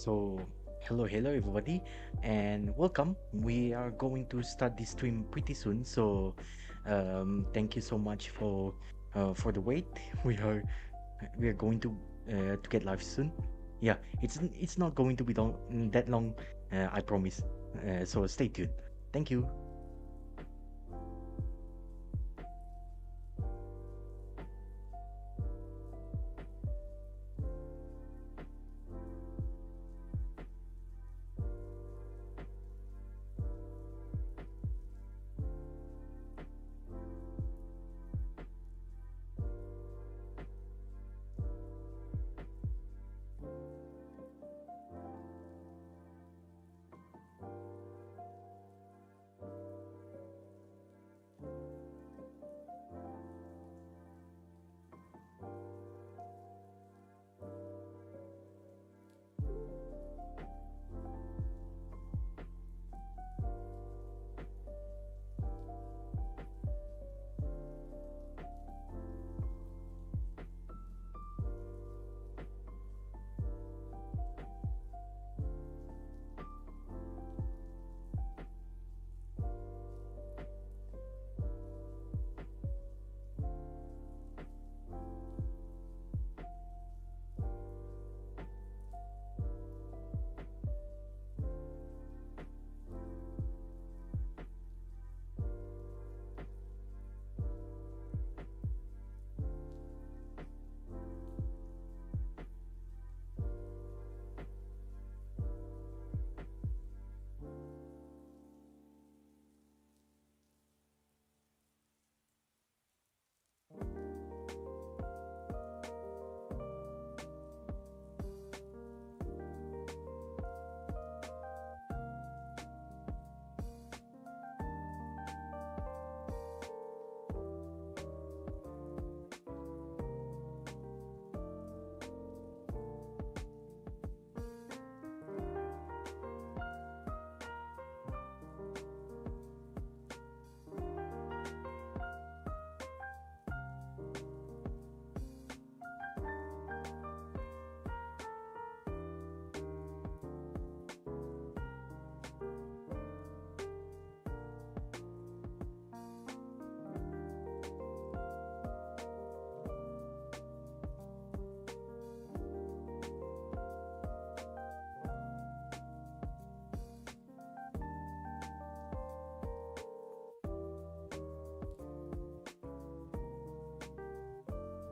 So, hello everybody, and welcome. We are going to start this stream pretty soon. So, thank you so much for the wait. We are going to get live soon. Yeah, it's not going to be that long. I promise. So stay tuned. Thank you.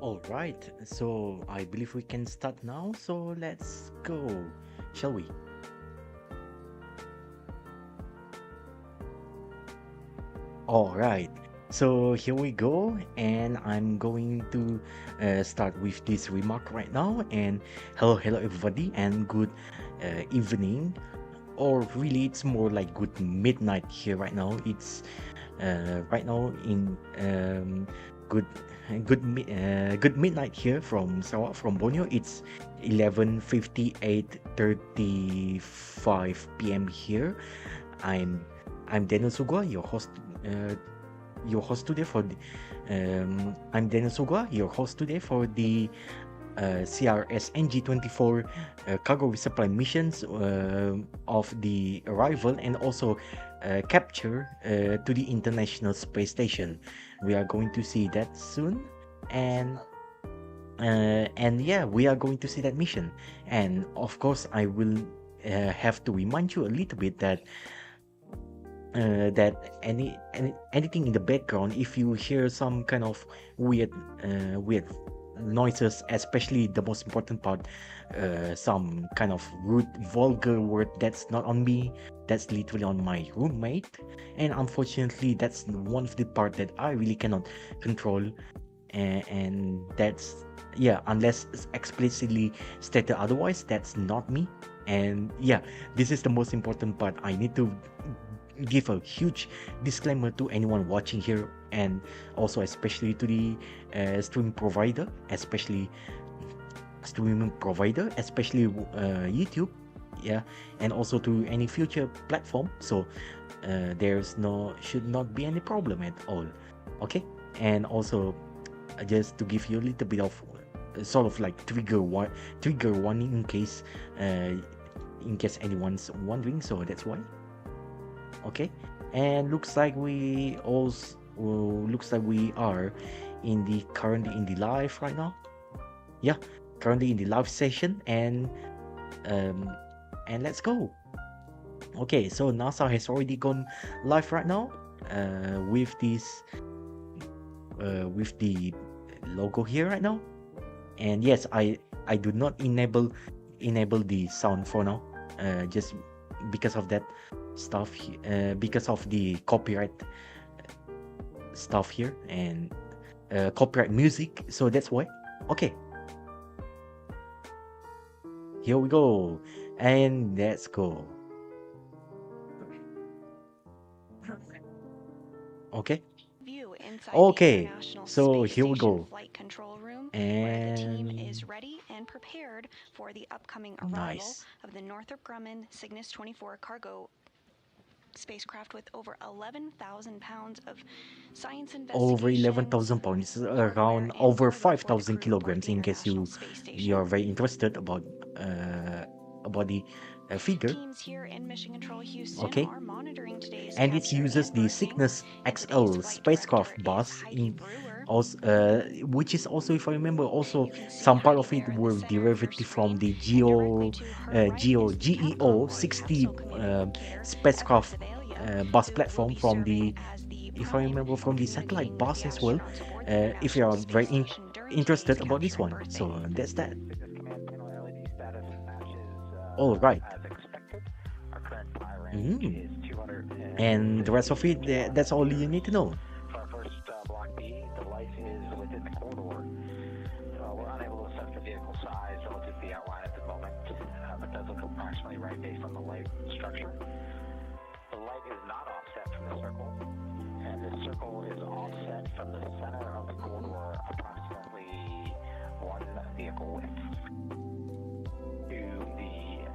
All right. So I believe we can start now. So let's go, shall we? All right. So here we go, and I'm going to start with this remark right now. And hello everybody, and good evening, or really, it's more like good midnight here right now. It's right now in good good midnight here from Sarawak, from Borneo. It's 11:58:35 p.m. here. I'm I'm Daniel Sugwa, uh, your host today for the I'm Daniel Sugwa, your host today for the CRS NG-24 cargo resupply missions of the arrival and also capture to the International Space Station. We are going to see that soon, and yeah, we are going to see that mission. And of course, I will have to remind you a little bit that anything in the background, if you hear some kind of weird noises, especially the most important part, some kind of rude vulgar word, that's not on me, that's literally on my roommate. And unfortunately, that's one of the part that I really cannot control. And that's, yeah, unless it's explicitly stated otherwise, that's not me. And yeah, this is the most important part. I need to give a huge disclaimer to anyone watching here, and also especially to the streaming provider, especially YouTube, yeah, and also to any future platform. So there's no should not be any problem at all. Okay. And also, just to give you a little bit of sort of like trigger warning, in case in case anyone's wondering. So that's why. Okay, and looks like we are currently in the live right now. Yeah, currently in the live session, and let's go. Okay, so NASA has already gone live right now with this with the logo here right now. And yes, I do not enable the sound for now, just because of that stuff, because of the copyright stuff here, and copyright music, so that's why. Okay, here we go, and let's go. Okay, okay, so here we go. Where the team is ready and prepared for the upcoming arrival Nice. of the Northrop Grumman Cygnus 24 cargo spacecraft with over 11,000 pounds of science Over investigations, 11,000 pounds, hardware, around and over cargo for the 5,000 crew aboard kilograms. the In case International Space Station. you're very interested about the figure. Teams here in Mission Control Houston Okay, are monitoring today's and it capture uses and the berthing. Cygnus And today's XL flight spacecraft director bus is in Heidi Brewer. also, which is also, if I remember, also You can see some part Heidi of it there in the were center of your derivative from screen, the and directly to her right is the GEO Capcom, or 60 Capsule Communicator, spacecraft Evan bus Sevalia, who will platform be from serving the, as the if I prime remember, from the satellite communicating with bus the as well. astronauts aboard the If you International are very Space Station during interested today's about this capture and one, berthing. so that's that. Command panel LED status matches All right. as expected. Our current fly range is 200. And the rest of it, that's all you need to know. For our first block B, the light is within the corridor. We're unable to assess the vehicle size relative to the outline at the moment, but does look approximately right based on the light structure. The light is not offset from the circle, and the circle is offset from the center of the corridor approximately one vehicle width to the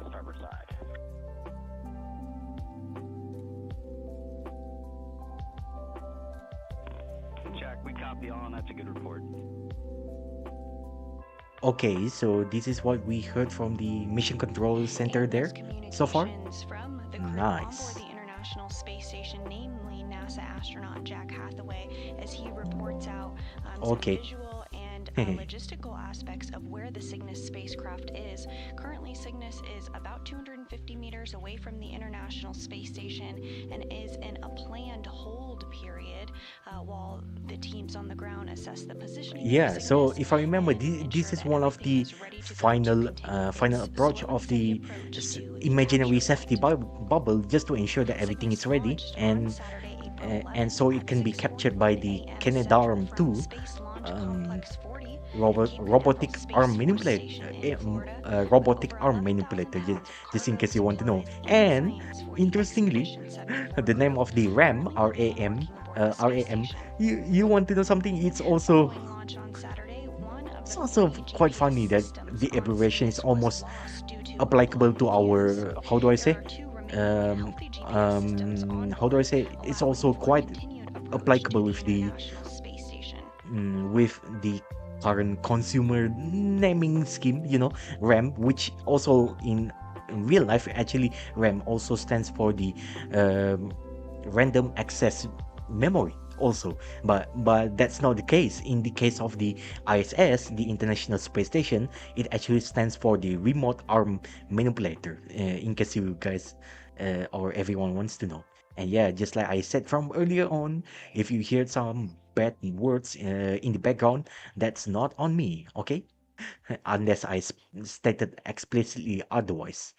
starboard side. Jack, we copy all, and that's a good report. Okay, so this is what we heard from the Mission Control Center there so far. From the crew Nice. onboard the International Space Station, namely NASA astronaut Jack Hathaway, as he reports out Okay. some visual and logistical aspects of where the Cygnus spacecraft is. Currently, Cygnus is about 250 meters away from the International Space Station and is in a planned hold period while the teams on the ground assess the positioning. Yeah, so Cygnus if I remember, and this ensure is that one of everything the is ready to go to final continue final its approach slow and of steady the approach to the imaginary capture safety point. bubble, just to ensure that everything Cygnus is ready, launched on Saturday, April 11th and so it at can be 6:41 captured by the a.m. Canadarm Central 2 from Space Launch Complex 40 at Cape robotic Canaveral Space arm Force manipulator, Station in Florida, robotic with over arm 11,000 manipulator, pounds of just in cargo case you want to know. supplied And science for the interestingly, expedition set before the name crew of the RAM, currently remain working aboard the space RAM, station. you want to know something? It's also Following launch on Saturday, one of it's the also three quite GPS funny that systems the on abbreviation is Cygnus was almost lost due to applicable to global events. our, how do I There say, are two remaining healthy GPS systems on how do I board, say, it's allowing also for quite continued approach to applicable the International Space Station. with the current consumer naming scheme, RAM, which also in real life, actually, RAM also stands for the random access memory also, but that's not the case in the case of the ISS, the International Space Station. It actually stands for the remote arm manipulator, in case you guys or everyone wants to know. And yeah, just like I said from earlier on, if you hear some bad words in the background, that's not on me, okay? Unless I stated explicitly otherwise.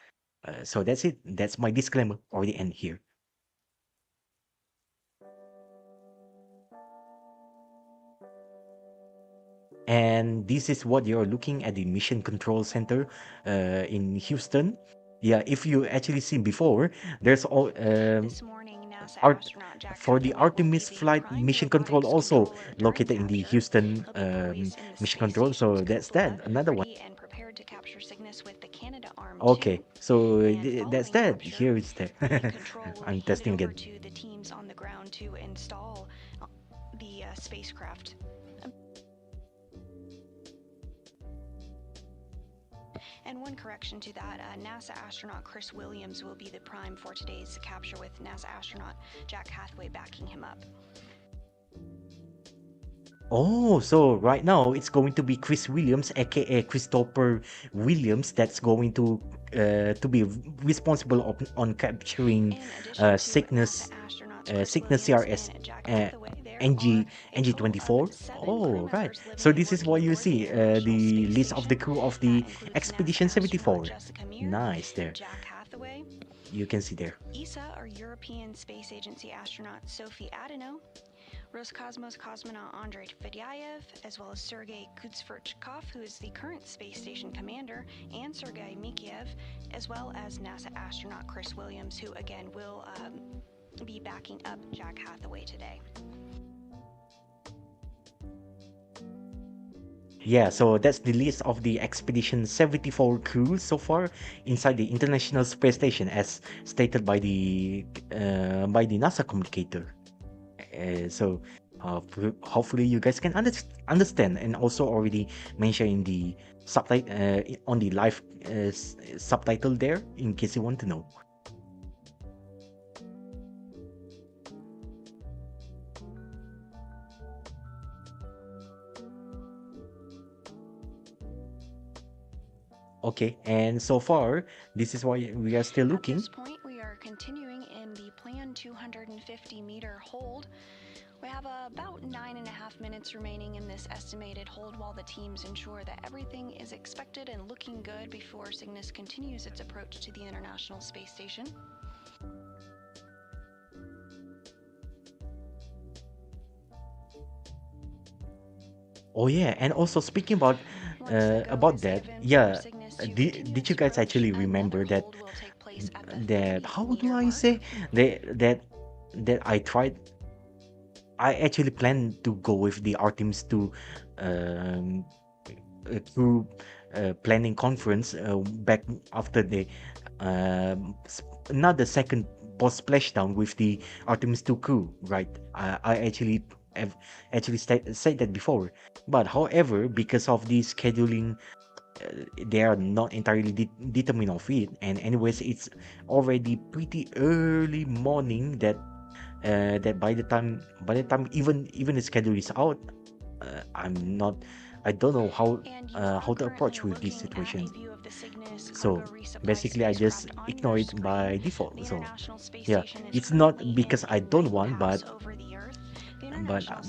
So that's it. That's my disclaimer. Already end here. And this is what you're looking at the Mission Control Center in Houston. Yeah, if you actually seen before, there's all This morning, NASA art astronaut Jack for the Hathaway will be Artemis the flight prime mission control robotics also controller during located in the capture. Houston He'll be poised in the mission space control. So station's that's cupola, that. Another one. ready and prepared to capture Cygnus with the Canadarm 2. Okay, so And that's following that. capture, Here is that. control will I'm be handed testing over again. to the teams on the ground to install the spacecraft. And one correction to that, NASA astronaut Chris Williams will be the prime for today's capture, with NASA astronaut Jack Hathaway backing him up. Oh, so right now it's going to be Chris Williams, aka Christopher Williams, that's going to be responsible on capturing In addition to Cygnus NASA astronauts Chris Cygnus Williams CRS and Jack uh, Hathaway, there NG are a total NG-24. of 7 crew Oh, right. members living So and this is what working you aboard the see, International the Space list of the Station. crew of That the includes Expedition NASA astronaut 74. Jessica Meir, Nice there. Jack Hathaway, You can see there. ESA, or European Space Agency astronaut Sophie Adeno, Roscosmos cosmonaut Andrei Fedyaev, as well as Sergei Kudzverchkov, who is the current space station commander, and Sergei Mikheyev, as well as NASA astronaut Chris Williams, who again will be backing up Jack Hathaway today. Yeah, so that's the list of the Expedition 74 crew so far inside the International Space Station, as stated by the NASA communicator. So hopefully you guys can understand, and also already mentioned in the subtitle on the live subtitle there, in case you want to know. Okay, and so far this is why we are still looking. At this point, we are continuing in the planned 250-meter hold. We have about 9.5 minutes remaining in this estimated hold while the teams ensure that everything is expected and looking good before Cygnus continues its approach to the International Space Station. Oh yeah, and also speaking about that, yeah, did you guys actually remember that how do I say that I actually planned to go with the Artemis 2 crew planning conference back after the another second post splashdown with the Artemis 2 crew, right? I actually have said that before, but however, because of the scheduling, they are not entirely determined of it, and anyways, it's already pretty early morning that by the time even the schedule is out, I don't know how to approach with this situation. So basically I just ignore it by default. So yeah, it's not because I don't want, but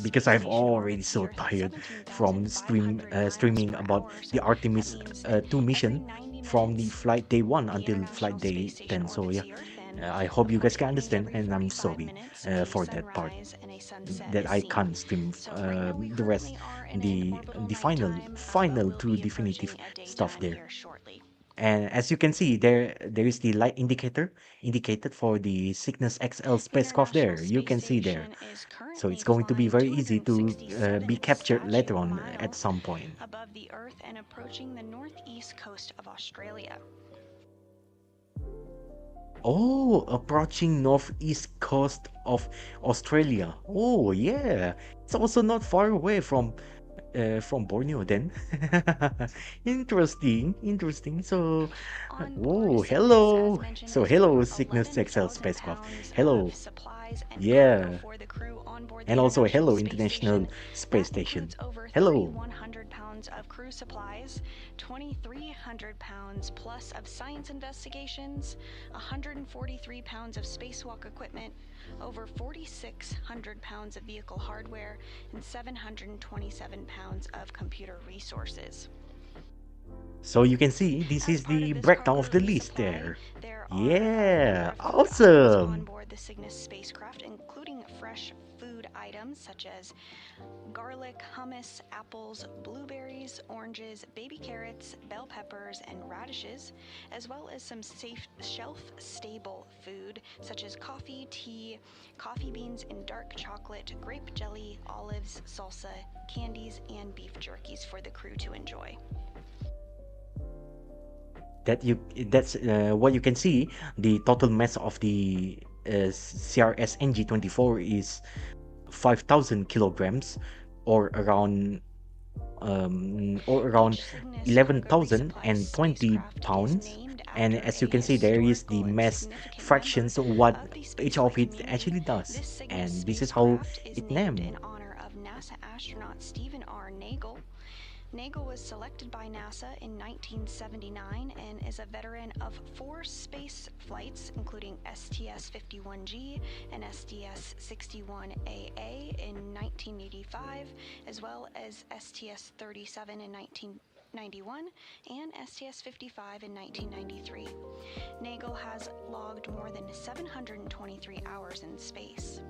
because I've already so tired from streaming about the Artemis 2 mission from the flight day 1 until flight day 10. So yeah, I hope you guys can understand, and I'm sorry for that part that I can't stream the rest, the final two definitive stuff there. And as you can see, there is the light indicated for the Cygnus XL spacecraft there. You can see there. So it's going to be very easy to be captured later on at some point. Above the Earth and approaching the northeast coast of Australia. Oh, approaching northeast coast of Australia. Oh yeah, it's also not far away from Borneo then. Interesting. So oh, hello. So hello, Cygnus XL spacecraft. Hello. Yeah. And also hello, International Space Station. Hello. 100 pounds of crew supplies, 2,300 pounds plus of science investigations, 143 pounds of spacewalk equipment, over 4,600 pounds of vehicle hardware, and 727 pounds of computer resources. So you can see this is the breakdown of the list there. Yeah, awesome. On board the Cygnus spacecraft, including fresh food items such as garlic, hummus, apples, blueberries, oranges, baby carrots, bell peppers, and radishes, as well as some safe shelf-stable food such as coffee, tea, coffee beans, and dark chocolate, grape jelly, olives, salsa, candies, and beef jerkies for the crew to enjoy. That's what you can see. The total mass of the CRS NG-24 is 5,000 kilograms, or around or around Each Cygnus cargo resupply 11,020 spacecraft is pounds. named And after as you a can see, there is the historical and mass significant member fractions of what of the each of spaceflight it community. actually does. This Cygnus And this is how spacecraft is it named named. in honor of NASA astronaut Stephen R. Nagel. Nagel was selected by NASA in 1979 and is a veteran of 4 space flights, including STS-51G and STS-61AA in 1985, as well as STS-37 in 1991 and STS-55 in 1993. Nagel has logged more than 723 hours in space.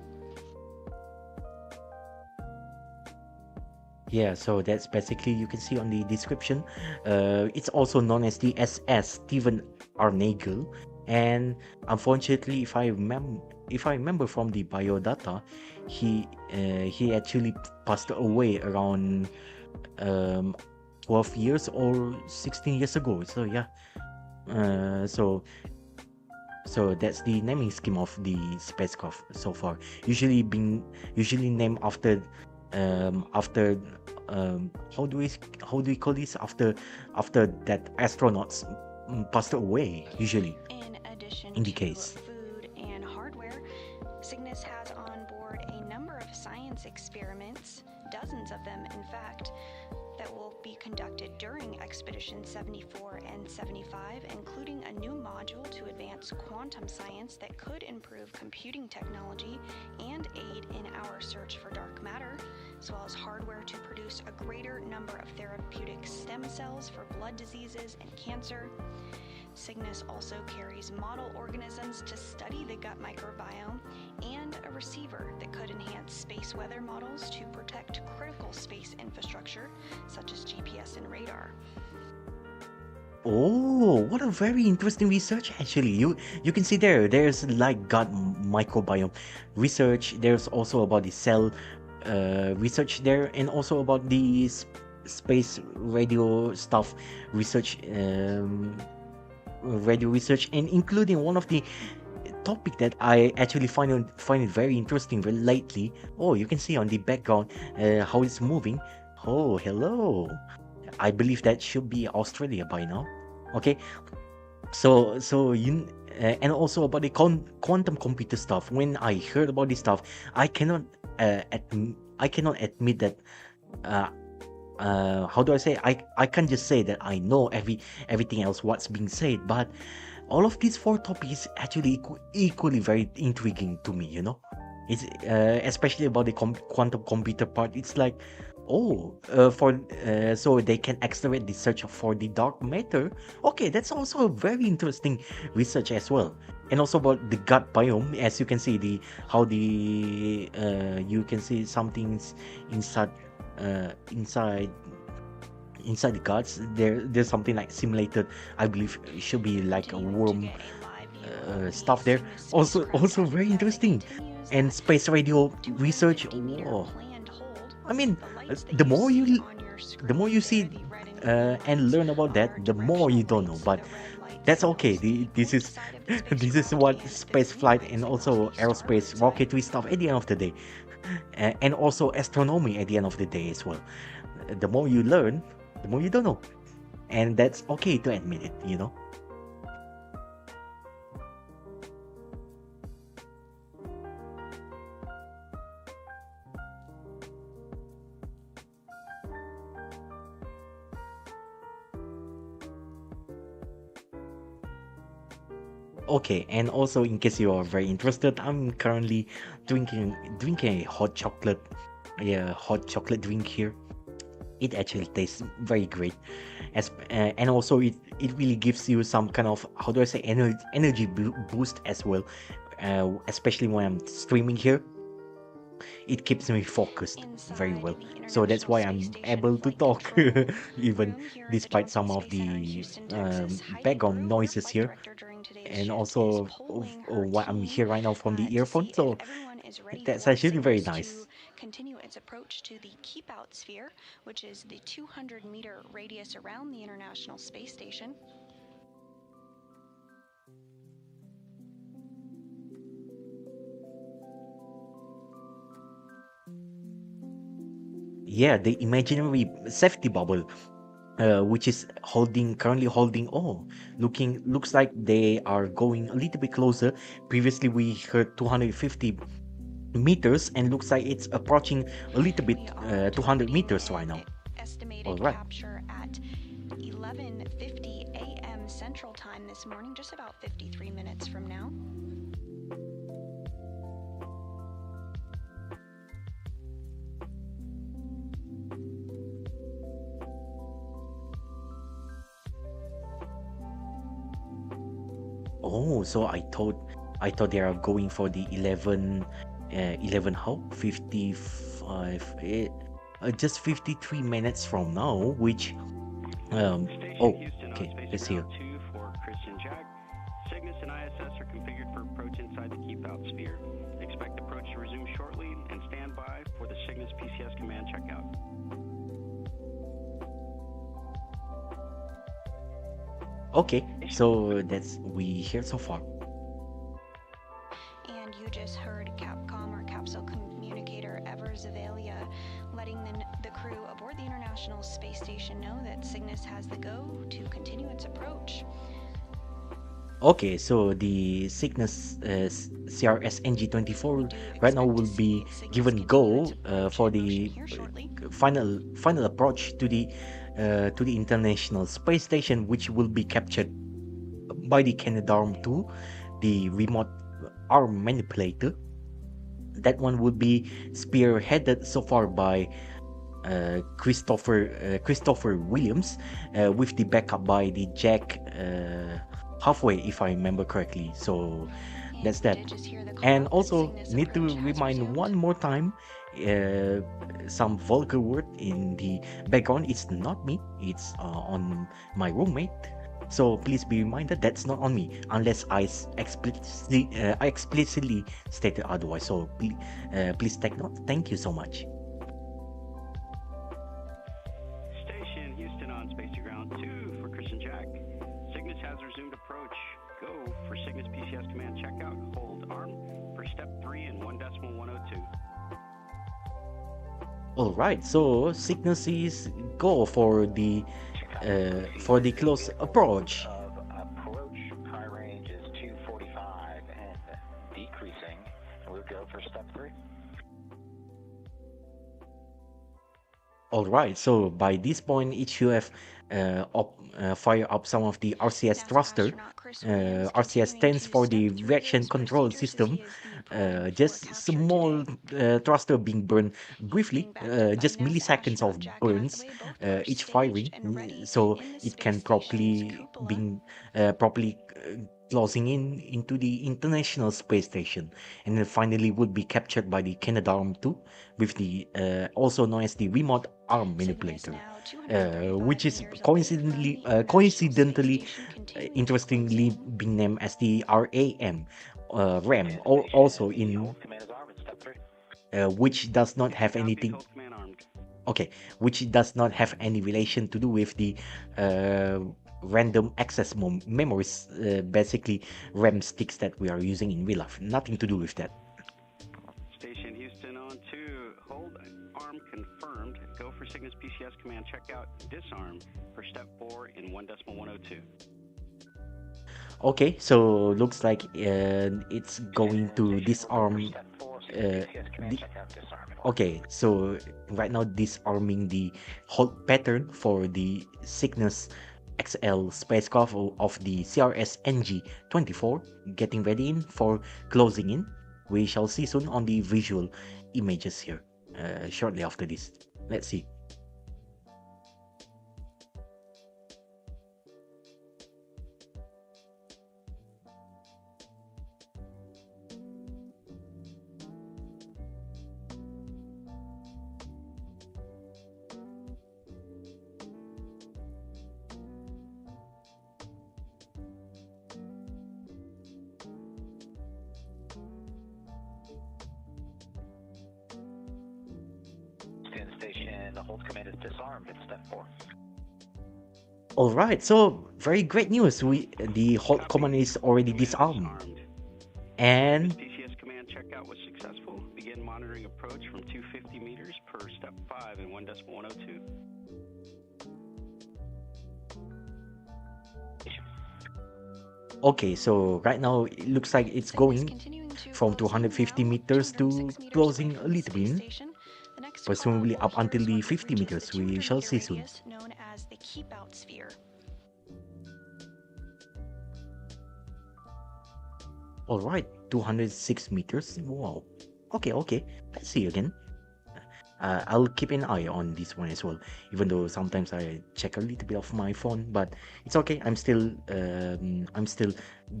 Yeah, so that's basically you can see on the description. It's also known as the SS Stephen R. Nagel, and unfortunately, if I remember from the biodata, he actually passed away around 12 years or 16 years ago. So yeah, uh, so so that's the naming scheme of the spacecraft so far. Usually named after how do we call this after that astronauts passed away usually In addition in the to case. food and hardware, Cygnus has on board a number of science experiments, dozens of them in fact, that will be conducted during Expedition 74 and 75, including a new module to advance quantum science that could improve computing technology and aid in our search for dark matter, as well as hardware to produce a greater number of therapeutic stem cells for blood diseases and cancer. Cygnus also carries model organisms to study the gut microbiome and a receiver that could enhance space weather models to protect critical space infrastructure, such as GPS and radar. Oh, what a very interesting research actually. You can see there's like gut microbiome research. There's also about the cell research there, and also about the space radio stuff research, radio research, and including one of the topic that I actually find it very interesting lately. Oh, you can see on the background how it's moving. Oh, hello. I believe that should be Australia by now. Okay, so and also about the quantum computer stuff. When I heard about this stuff, I cannot admit that. Uh, how do I say? I can't just say that I know everything else what's being said, but all of these 4 topics actually equally very intriguing to me. It's especially about the quantum computer part. It's like, oh, so they can accelerate the search for the dark matter. Okay, that's also a very interesting research as well. And also about the gut biome, as you can see the how the you can see something's inside inside inside the guts. There's something like simulated. I believe it should be like a worm stuff there. Also very interesting. And space radio research. Whoa. I mean, the more you see and learn about that, the more you don't know. But that's okay. This is this is what space flight and also aerospace rocketry stuff at the end of the day, and also astronomy at the end of the day as well. The more you learn, the more you don't know, and that's okay to admit it. Okay, and also in case you are very interested, I'm currently drinking a hot chocolate drink here. It actually tastes very great, and also it really gives you some kind of, how do I say, energy boost as well, especially when I'm streaming here. It keeps me focused very well, so that's why I'm able to talk even despite some of the background noises here, and also what I'm here right now from the earphone. So that's actually very nice. Continue its approach to the Keep Out Sphere, which is the 200-meter radius around the International Space Station. yeah, the imaginary safety bubble, which is currently holding. Oh, looks like they are going a little bit closer. Previously we heard 250 meters, and looks like it's approaching a little bit, We are 200 targeting meters right now. an All estimated right. capture at 11:50 a.m. Central Time this morning, just about 53 minutes from now. Oh, so I thought they are going for the 11 how 55, just 53 minutes from now, which Station oh, Houston on okay, Space let's hear. Ground 2 for Christian Jack. Cygnus and ISS are configured for approach inside the keep-out sphere. Expect approach to resume shortly and stand by for the Cygnus PCS command checkout. Okay, so that's we hear so far. And you just heard Capcom or Capsule Communicator Ever Zavalia letting the crew aboard the International Space Station know that Cygnus has the go to continue its approach. Okay, so the Cygnus CRS NG-24 right now will be given go for the final approach to the International Space Station, which will be captured by the Canadarm2, the remote arm manipulator. That one will be spearheaded so far by Christopher Williams, with the backup by the Jack halfway, if I remember correctly. So that's that. And also need to remind one more time, some vulgar word in the background. It's not me, it's on my roommate. So please be reminded that's not on me unless I explicitly stated otherwise. So please take note. Thank you so much. Station Houston on Space Ground 2 for Christian Jack. Cygnus has resumed approach. Go for Cygnus PCS command checkout. Hold arm for step 3 and 1.102. All right, so Cygnus is go for the close approach. Of approach, high range is 245 and decreasing. We'll go for step 3. All right, so by this point, it should have fire up some of the RCS thruster. RCS stands for the reaction control system. Just small thruster being burned briefly, just milliseconds of burns each firing, so it can properly closing into the International Space Station, and then finally would be captured by the Canadarm2 with the also known as the remote arm manipulator, which is coincidentally, interestingly being named as the RAM, or also in Command is armed in step 3. which does not have anything. Hold command armed. Okay, which does not have any relation to do with the random access memories, basically RAM sticks that we are using in real life. Nothing to do with that. Station Houston on 2. Hold arm confirmed. Go for Cygnus PCS command checkout. Disarm for step 4 in 1.102. Okay, so looks like it's going to disarm. Step 4, PCS command The, checkout, disarm. okay, so right now disarming the hold pattern for the Cygnus XL spacecraft of the CRS NG-24, getting ready in for closing in. We shall see soon on the visual images here, shortly after this. Let's see. Stand station, the hold command is disarmed in step 4. All right, so very great news. The hold command is already disarmed, and PCS command checkout was successful. Begin monitoring approach from 250 meters per for step 5 and 1.102. Okay, so right now it looks like it's going from 250 meters to closing a little bit, presumably up until the 50 meters. We shall see soon. Known as the keep out sphere. All right, 206 meters. Wow. Okay. Let's see again. I'll keep an eye on this one as well, even though sometimes I check a little bit of my phone, but it's okay. I'm still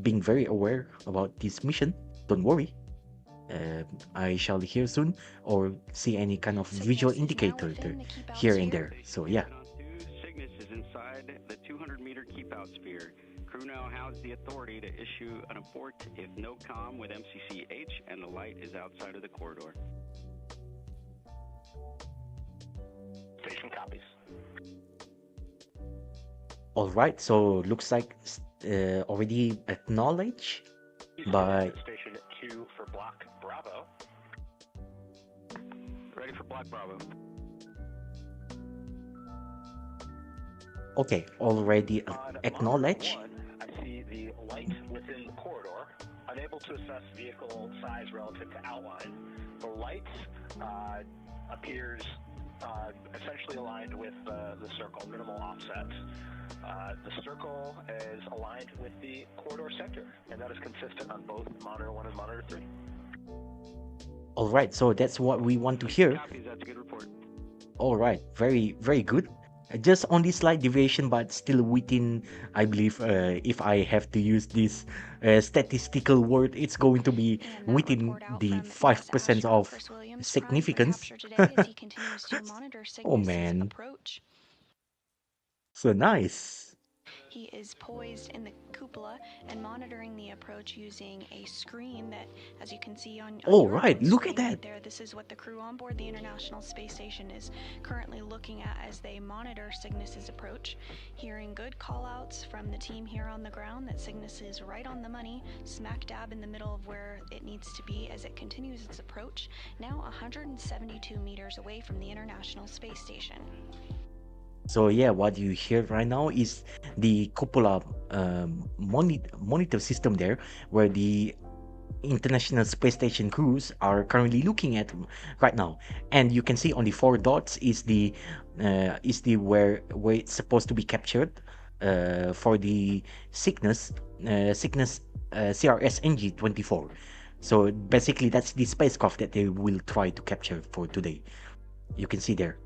being very aware about this mission. Don't worry. I shall hear soon or see any kind of visual indicator here and there. So yeah. Cygnus is inside the 200-meter keep-out sphere. Crew now has the authority to issue an abort if no comm with MCC-H and the light is outside of the corridor. Station copies. All right. So looks like already acknowledged by. Station Q for block Bravo. Ready for block Bravo. Okay, already acknowledged. I see the light within the corridor, unable to assess vehicle size relative to outline. The light appears essentially aligned with the circle, minimal offset. The circle is aligned with the corridor center, and that is consistent on both monitor 1 and monitor 3. All right, so that's what we want to hear. Copies, that's a good report. All right, very good. Just on the slight deviation, but still within, I believe, if I have to use this statistical word, it's going to be within the 5% of significance. Oh man, so nice. He is poised in the cupola and monitoring the approach using a screen that, as you can see on your right, look at screen that. there, this is what the crew on board the International Space Station is currently looking at as they monitor Cygnus's approach, hearing good call-outs from the team here on the ground that Cygnus is right on the money, smack dab in the middle of where it needs to be as it continues its approach, now 172 meters away from the International Space Station. So yeah, what you hear right now is the cupola monitor system there, where the International Space Station crews are currently looking at right now, and you can see on the 4 dots is the where it's supposed to be captured for the Cygnus CRS NG-24. So basically, that's the spacecraft that they will try to capture for today. You can see there.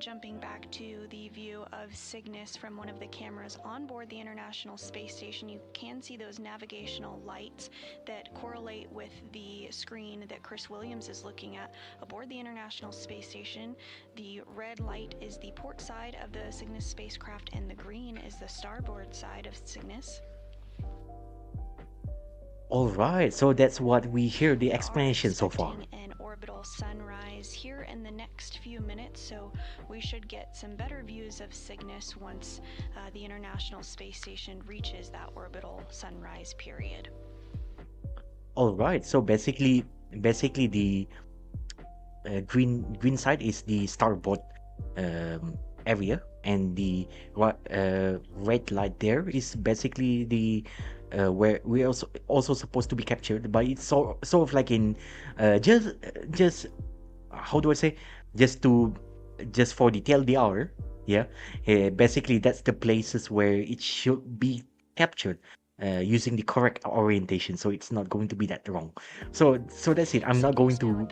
Jumping back to the view of Cygnus from one of the cameras on board the International Space Station, you can see those navigational lights that correlate with the screen that Chris Williams is looking at aboard the International Space Station. The red light is the port side of the Cygnus spacecraft and the green is the starboard side of Cygnus. All right, so that's what we hear the explanation so far. An orbital sunrise here in the next few minutes, so we should get some better views of Cygnus once the International Space Station reaches that orbital sunrise period. All right, so basically the green side is the starboard area, and the red light there is basically the where we also supposed to be captured, but it's sort of like in just how do I say, just for the TLDR, yeah. Basically that's the places where it should be captured using the correct orientation, so it's not going to be that wrong. So that's it. I'm not going to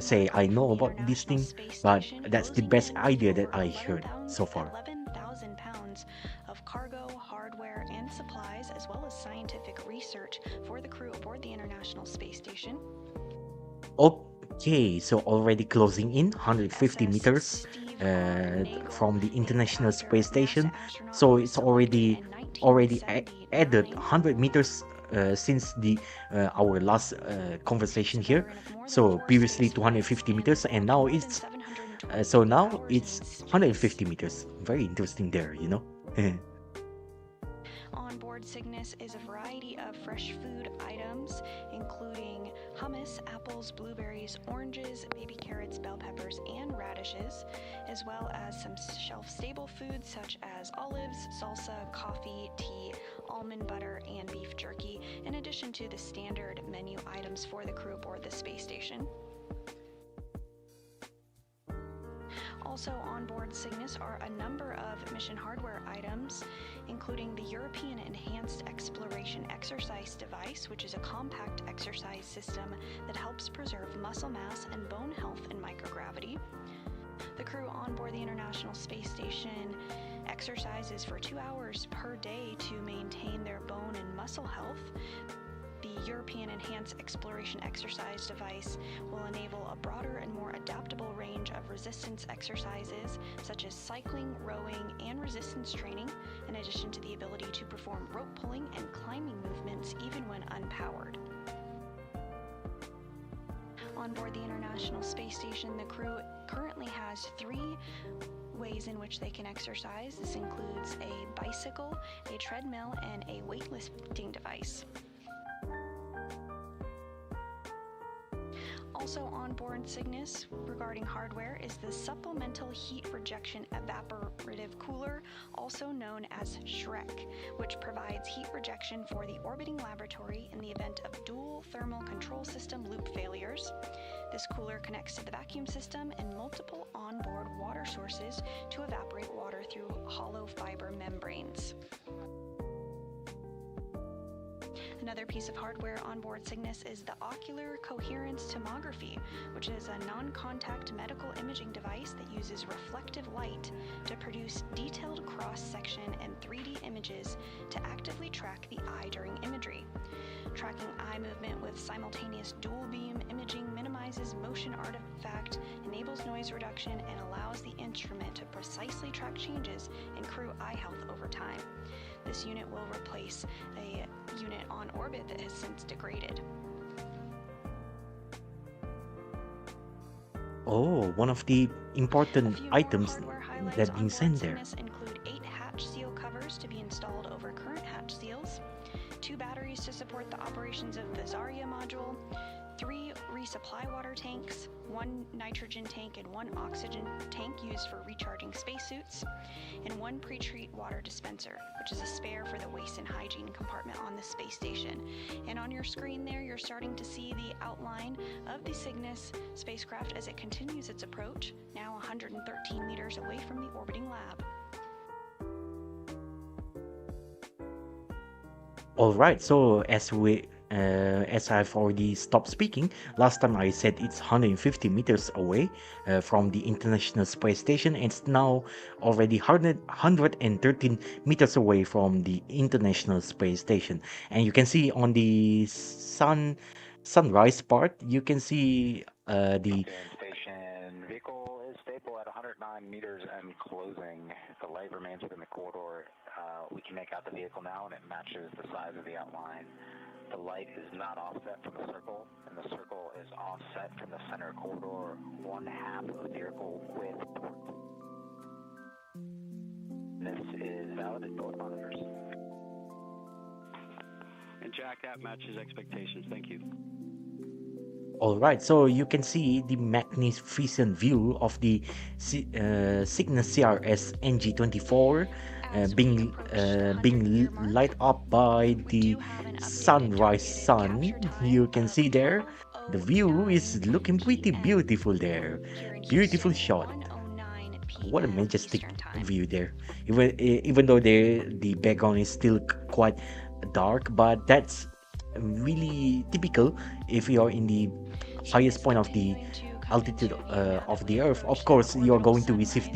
say I know about this thing, but that's the best idea that I heard so far. 11,000 pounds of cargo, hardware, and supplies, as well as scientific research for the crew aboard the International Space Station. Okay, so already closing in 150 meters from the International Space Station. So it's already added 100 meters since the our last conversation here. So previously 250 meters, and now it's 150 meters. Very interesting there, you know. on board Cygnus is a variety of fresh food items, including hummus, apples, blueberries, oranges, baby carrots, bell peppers, and radishes, as well as some shelf-stable foods such as olives, salsa, coffee, tea, almond butter, and beef jerky, in addition to the standard menu items for the crew aboard the space station. Also on board Cygnus are a number of mission hardware items, including the European Enhanced Exploration Exercise Device, which is a compact exercise system that helps preserve muscle mass and bone health in microgravity. The crew on board the International Space Station exercises for 2 hours per day to maintain their bone and muscle health. The European Enhanced Exploration Exercise Device will enable a broader and more adaptable range of resistance exercises, such as cycling, rowing, and resistance training, in addition to the ability to perform rope pulling and climbing movements even when unpowered. On board the International Space Station, the crew currently has 3 ways in which they can exercise. This includes a bicycle, a treadmill, and a weightlifting device. Also on board Cygnus, regarding hardware, is the Supplemental Heat Rejection Evaporative Cooler, also known as SHREC, which provides heat rejection for the orbiting laboratory in the event of dual thermal control system loop failures. This cooler connects to the vacuum system and multiple onboard water sources to evaporate water through hollow fiber membranes. Another piece of hardware on board Cygnus is the Ocular Coherence Tomography, which is a non-contact medical imaging device that uses reflective light to produce detailed cross-section and 3D images to actively track the eye during imagery. Tracking eye movement with simultaneous dual beam imaging minimizes motion artifact, enables noise reduction, and allows the instrument to precisely track changes in crew eye health over time. This unit will replace a unit on orbit that has since degraded. Oh, one of the important items that being sent there. Include 8 hatch seal covers to be installed over current hatch seals, 2 batteries to support the operations of the Zarya module, 3 resupply water tanks, 1 nitrogen tank and 1 oxygen tank used for recharging spacesuits, and 1 pre-treat water dispenser, which is a spare for the waste and hygiene compartment on the space station. And on your screen there, you're starting to see the outline of the Cygnus spacecraft as it continues its approach, now 113 meters away from the orbiting lab. All right, so as I've already stopped speaking, last time I said it's 150 meters away from the International Space Station. It's now already 113 meters away from the International Space Station. And you can see on the sunrise part, you can see the Station vehicle is stable at 109 meters and closing. The light remains within the corridor. We can make out the vehicle now, and it matches the size of the outline. The light is not offset from the circle, and the circle is offset from the center corridor, 1/2 of vehicle width. This is valid at both monitors. And Jack, that matches expectations. Thank you. All right, so you can see the magnificent view of the Cygnus CRS NG-24 being light up by the sunrise sun. You can see there, the view is looking pretty beautiful there. Beautiful shot. What a majestic view there. Even though the background is still quite dark, but that's really typical if you're in the highest point of the altitude of the Earth. Of course, you're going to receive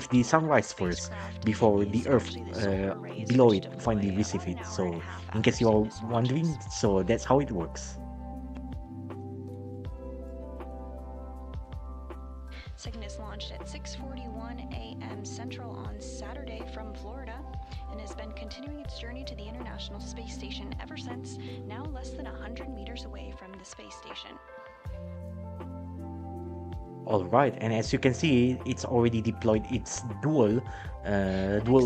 the sunrise first before the Earth below it finally receive it. So, in case you're wondering, so that's how it works. Cygnus launched at 6:41 a.m. Central on Saturday from Florida and has been continuing its journey to the International Space Station ever since, now less than 100 meters away from the space station. All right, and as you can see, it's already deployed its dual,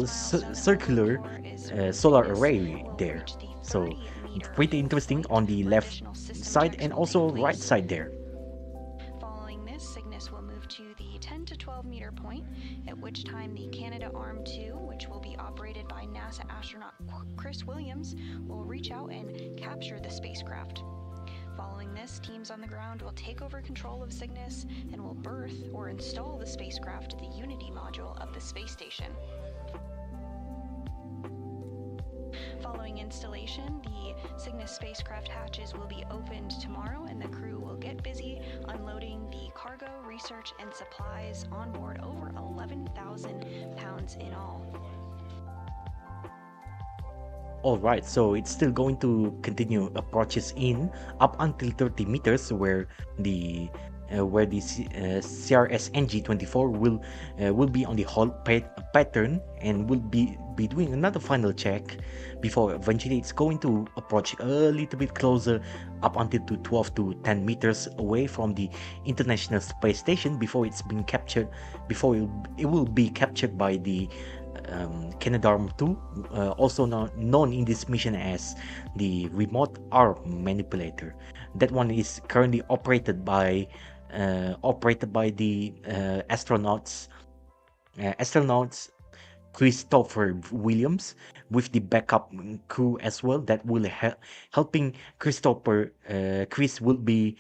circular solar array there. So pretty interesting on the left side and also right side there. Following this, Cygnus will move to the 10 to 12 meter point, at which time the Canadarm2, which will be operated by NASA astronaut Chris Williams, will reach out and capture the spacecraft. Following this, teams on the ground will take over control of Cygnus and will berth or install the spacecraft to the Unity module of the space station. Following installation, the Cygnus spacecraft hatches will be opened tomorrow and the crew will get busy unloading the cargo, research, and supplies on board over 11,000 pounds in all. All right, so it's still going to continue approaches in up until 30 meters, where the CRS NG-24 will be on the hold pattern and will be doing another final check before eventually it's going to approach a little bit closer up until to 12 to 10 meters away from the International Space Station before it will be captured by the Canadarm2, also known in this mission as the remote arm manipulator. That one is currently operated by the astronauts Christopher Williams, with the backup crew as well that will helping Chris will be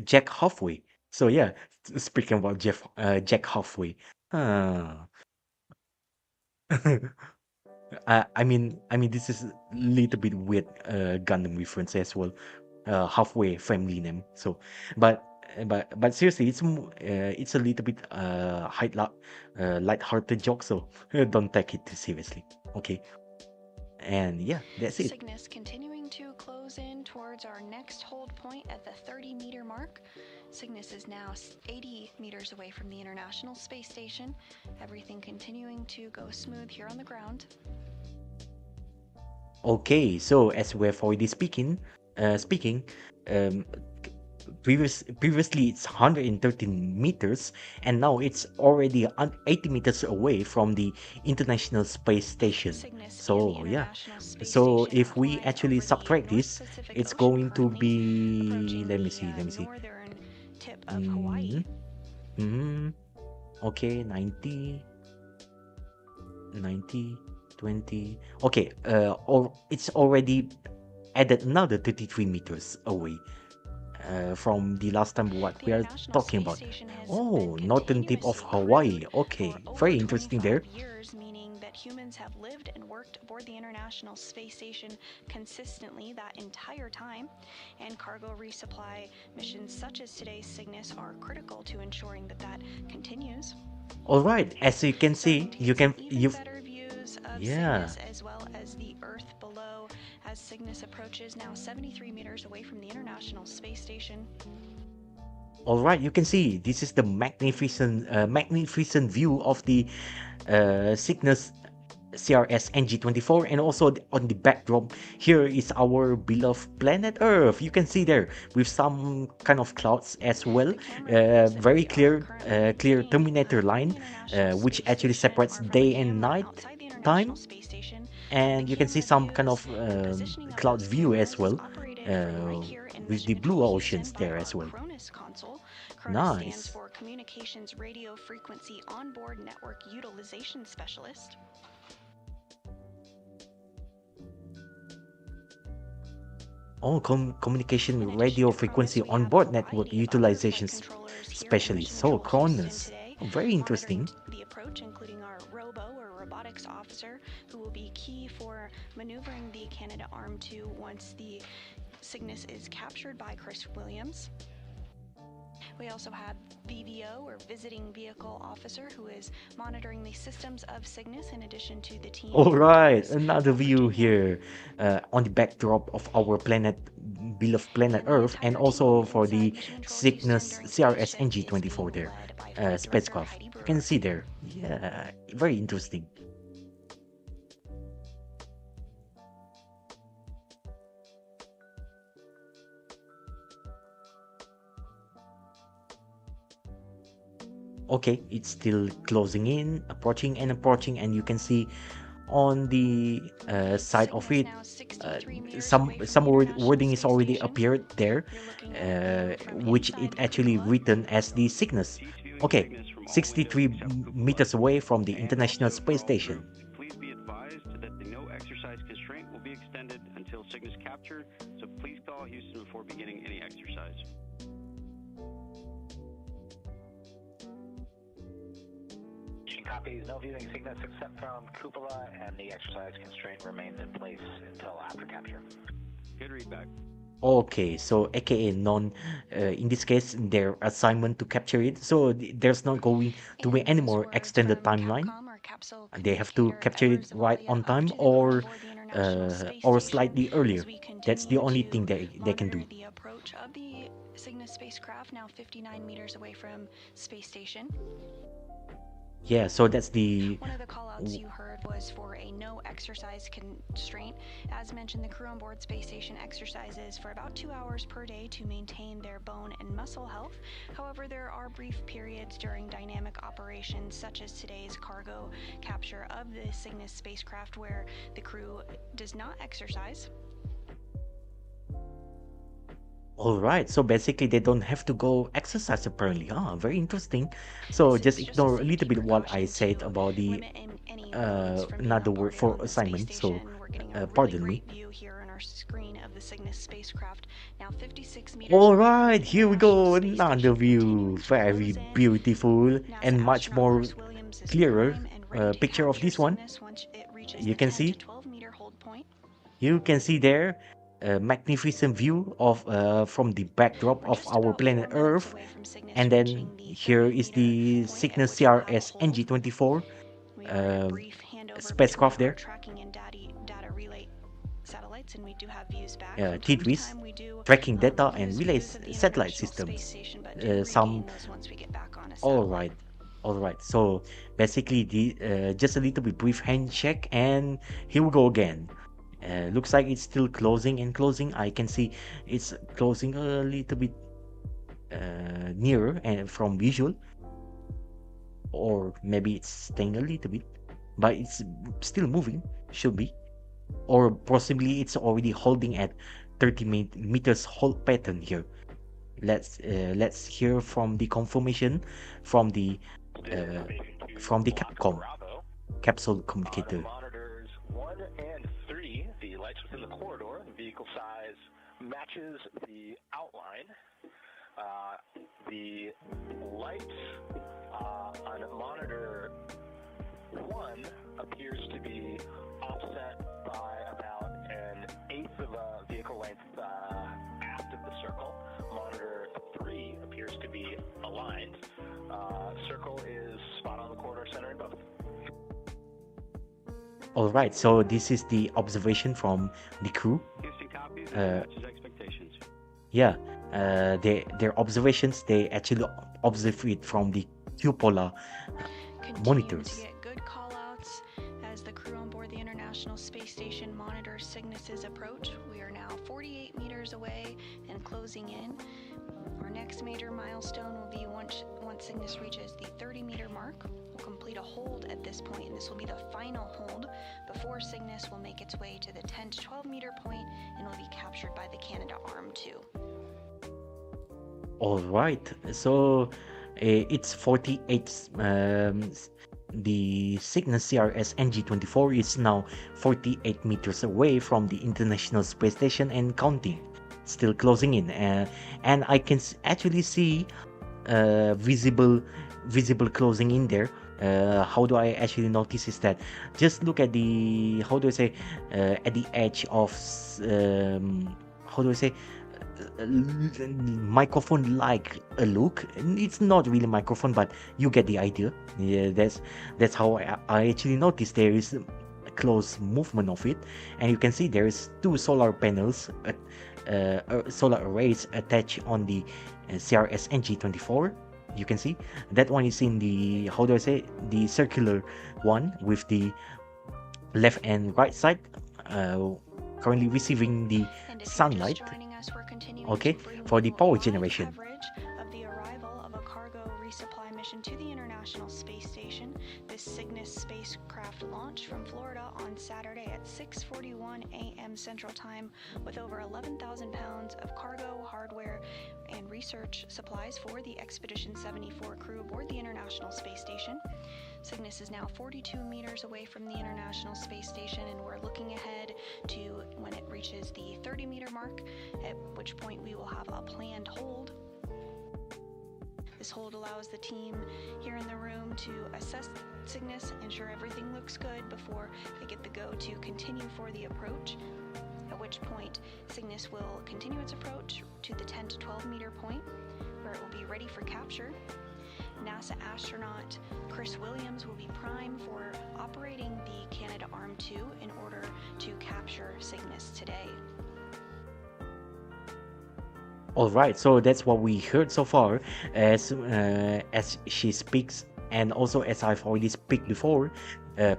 Jack Halfway. So yeah, speaking about Jack Halfway. Ah. I mean, this is a little bit weird Gundam reference as well. Halfway family name. So, but seriously, it's a little bit light-hearted joke. So don't take it too seriously. Okay. And yeah, that's it. Cygnus continuing to close in towards our next hold point at the 30-meter mark. Cygnus is now 80 meters away from the International Space Station. Everything continuing to go smooth here on the ground. Okay, so as we're already speaking, um, previously it's 113 meters, and now it's already 80 meters away from the International Space Station. So yeah, so if we actually subtract this, it's going to be, let me see. Tip of Hawaii. Okay, 90, 20. Okay, or it's already added another 33 meters away from the last time what we are talking about. Oh, northern tip of Hawaii. Okay, very interesting there. Years, meaning that humans have lived and worked aboard the International Space Station consistently that entire time, and cargo resupply missions such as today's Cygnus are critical to ensuring that continues. All right, as you can see, better views of yeah. Cygnus as well as the Earth below as Cygnus approaches now 73 meters away from the International Space Station. All right, you can see this is the magnificent view of the Cygnus CRS NG-24, and also on the backdrop here is our beloved planet Earth. You can see there with some kind of clouds as well. Very clear Terminator line, which actually separates day and night time. And you can see some kind of cloud view as well, with the blue oceans there as well. Nice. Stands for Communications Radio Frequency Onboard Network Utilization Specialist. Oh, communication radio frequency onboard network utilization specialist. So, Cronus. Oh, very interesting. The approach, including our robotics officer, who will be key for maneuvering the Canadarm2 once the Cygnus is captured by Chris Williams. We also have VVO, or Visiting Vehicle Officer, who is monitoring the systems of Cygnus in addition to the team. All right, another view here on the backdrop of our beloved planet Earth, and also for the Cygnus CRS NG-24 there, spacecraft. You can see there. Yeah, very interesting. Okay, it's still closing in, approaching and approaching, and you can see on the side of it, some wording is already appeared there, which it actually written as the Cygnus. Okay, Cygnus from all windows 63 except Cupola. meters away from the And International also for Space all Station. crew, please be advised that the no exercise constraint will be extended until Cygnus capture, so please call Houston before beginning any exercise. Copies, no viewing Cygnus except from Cupola, and the exercise constraint remains in place until after capture. Good readback. Okay, so aka non, in this case, their assignment to capture it, so there's not going to be any more extended timeline. They have to capture it right on time or slightly earlier. That's the only thing they can do. The approach of the Cygnus spacecraft, now 59 meters away from space station. Yeah, so that's the One of the callouts you heard was for a no exercise constraint. As mentioned, the crew on board space station exercises for about 2 hours per day to maintain their bone and muscle health. However, there are brief periods during dynamic operations, such as today's cargo capture of the Cygnus spacecraft, where the crew does not exercise. all right. So basically, they don't have to go exercise apparently. Ah, very interesting. So just ignore a little bit what I said about the another word for assignment. So pardon me. All right, here we go. Another view, very beautiful and much more clearer picture of this one. You can see. You can see there a magnificent view of from the backdrop of our planet Earth, and then here is the Cygnus CRS NG-24 spacecraft there. And we do have views back. TDWIS, tracking data and relay satellite systems. All right. So basically, the just a little bit brief handshake, and here we go again. Looks like it's still closing and closing. I can see it's closing a little bit nearer and from visual, or maybe it's staying a little bit, but it's still moving. Should be, or possibly it's already holding at 30 meters hold pattern here. Let's hear from the confirmation from the Capcom capsule communicator. Monitors 1 and 3, the lights within the corridor, the vehicle size matches the outline. The lights on monitor 1 appears to be offset by about an eighth of a vehicle length aft of the circle. Monitor 3 appears to be aligned. Circle is spot on the corridor center in both. All right, so this is the observation from the crew. Houston copies matches expectations. Yeah, their observations, they actually observe it from the cupola monitors. To get good call-outs as the crew on board the International Space Station monitors Cygnus's approach. We are now 48 meters away and closing in. Our next major milestone will be once Cygnus reaches the 30-meter mark. We'll complete a hold at this point, and this will be the final hold before Cygnus will make its way to the 10 to 12-meter point and will be captured by the Canadarm2. All right, so it's 48. The Cygnus CRS NG-24 is now 48 meters away from the International Space Station and counting. Still closing in, and I can actually see visible closing in there. How do I actually notice is that just look at the at the edge of microphone like a look. It's not really microphone, but you get the idea. Yeah, that's how I actually noticed there is a close movement of it, and you can see there is two solar panels, solar arrays attached on the CRS NG-24. You can see that one is in the the circular one with the left and right side currently receiving the sunlight, okay, for the power generation. arrival of a cargo resupply mission to the International Space Station. This Cygnus spacecraft launched from Florida on Saturday at 6:41 a.m. Central Time with over 11,000 pounds of cargo, hardware, and research supplies for the Expedition 74 crew aboard the International Space Station. Cygnus is now 42 meters away from the International Space Station, and we're looking ahead to when it reaches the 30-meter mark, at which point we will have a planned hold. This hold allows the team here in the room to assess Cygnus, ensure everything looks good before they get the go to continue for the approach, at which point Cygnus will continue its approach to the 10 to 12 meter point, where it will be ready for capture. NASA astronaut Chris Williams will be prime for operating the Canadarm2 in order to capture Cygnus today. All right, so that's what we heard so far as she speaks, and also as I've already speak before.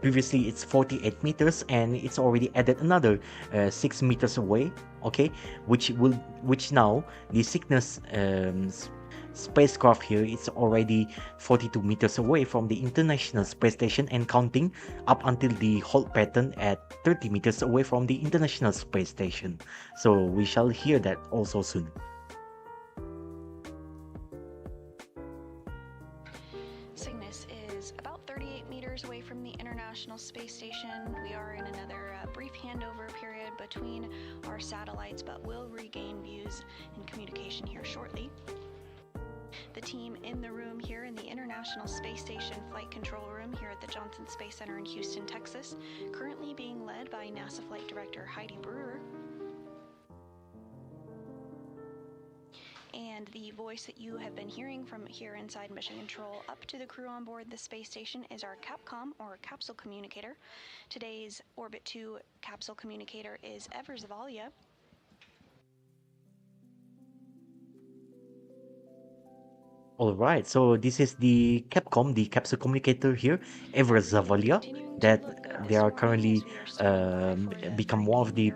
Previously, it's 48 meters, and it's already added another 6 meters away. Okay, which now the Cygnus spacecraft here is already 42 meters away from the International Space Station and counting up until the hold pattern at 30 meters away from the International Space Station. So we shall hear that also soon. Cygnus is about 38 meters away from the International Space Station. We are in another brief handover period between our satellites, but will regain views and communication here shortly. The team in the room here in the International Space Station Flight Control Room here at the Johnson Space Center in Houston, Texas, currently being led by NASA Flight Director Heidi Brewer. And the voice that you have been hearing from here inside Mission Control up to the crew on board the space station is our CAPCOM, or Capsule Communicator. Today's Orbit 2 Capsule Communicator is Evers Valia. All right, so this is the Capcom, the capsule communicator here, Everest Zavalia, that they are currently become one of the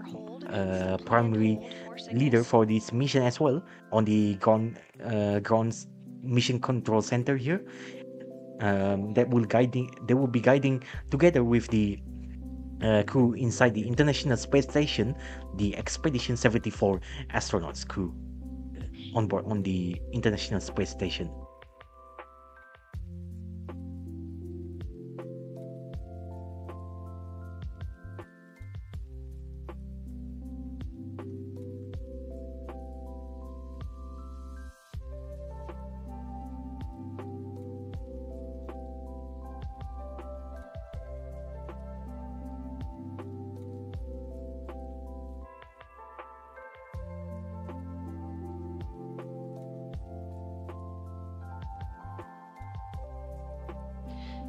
primary leader for this mission as well on the ground mission control center here. They will be guiding together with the crew inside the International Space Station, the Expedition 74 astronauts crew on board on the International Space Station.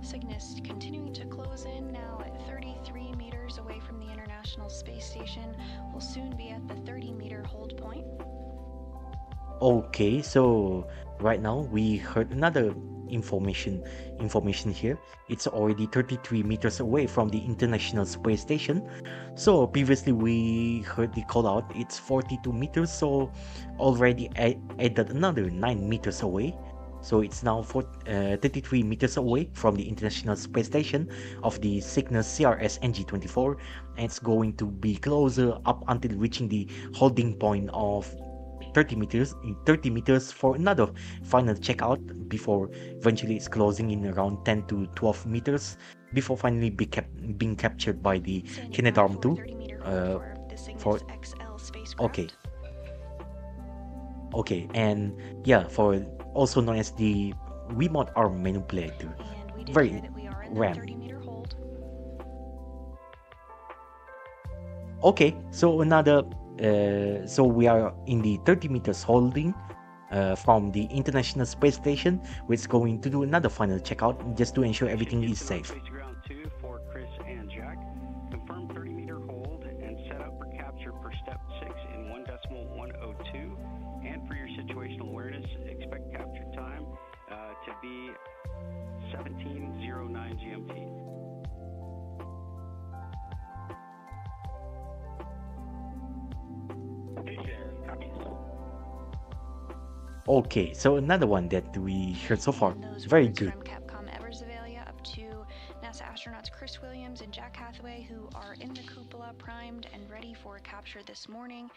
Cygnus continuing to close in now at 33 meters away from the International Space Station. Will soon be at the 30-meter hold point. Okay, so right now we heard another information here. It's already 33 meters away from the International Space Station. So previously we heard the call out, it's 42 meters, so already added another 9 meters away. So it's now 33 meters away from the International Space Station of the Cygnus CRS NG-24, and it's going to be closer up until reaching the holding point of 30 meters for another final checkout before eventually it's closing in around 10 to 12 meters before finally being captured by the Canadarm2 for okay, and yeah, for also known as the remote arm manipulator, very RAM. Okay, so another so we are in the 30 meters holding from the International Space Station, which is going to do another final checkout just to ensure everything is safe. Space Ground 2 for Chris and Jack. Confirm 30-meter hold and set up for capture per step 6 in 1.102. And for your situational awareness, expect capture time to be 17:09 GMT. Okay, so another one that we heard so far. And those Very words good. from Capcom Eversavalia up to NASA astronauts Chris Williams and Jack Hathaway, who are in the cupola, primed and ready for capture this morning.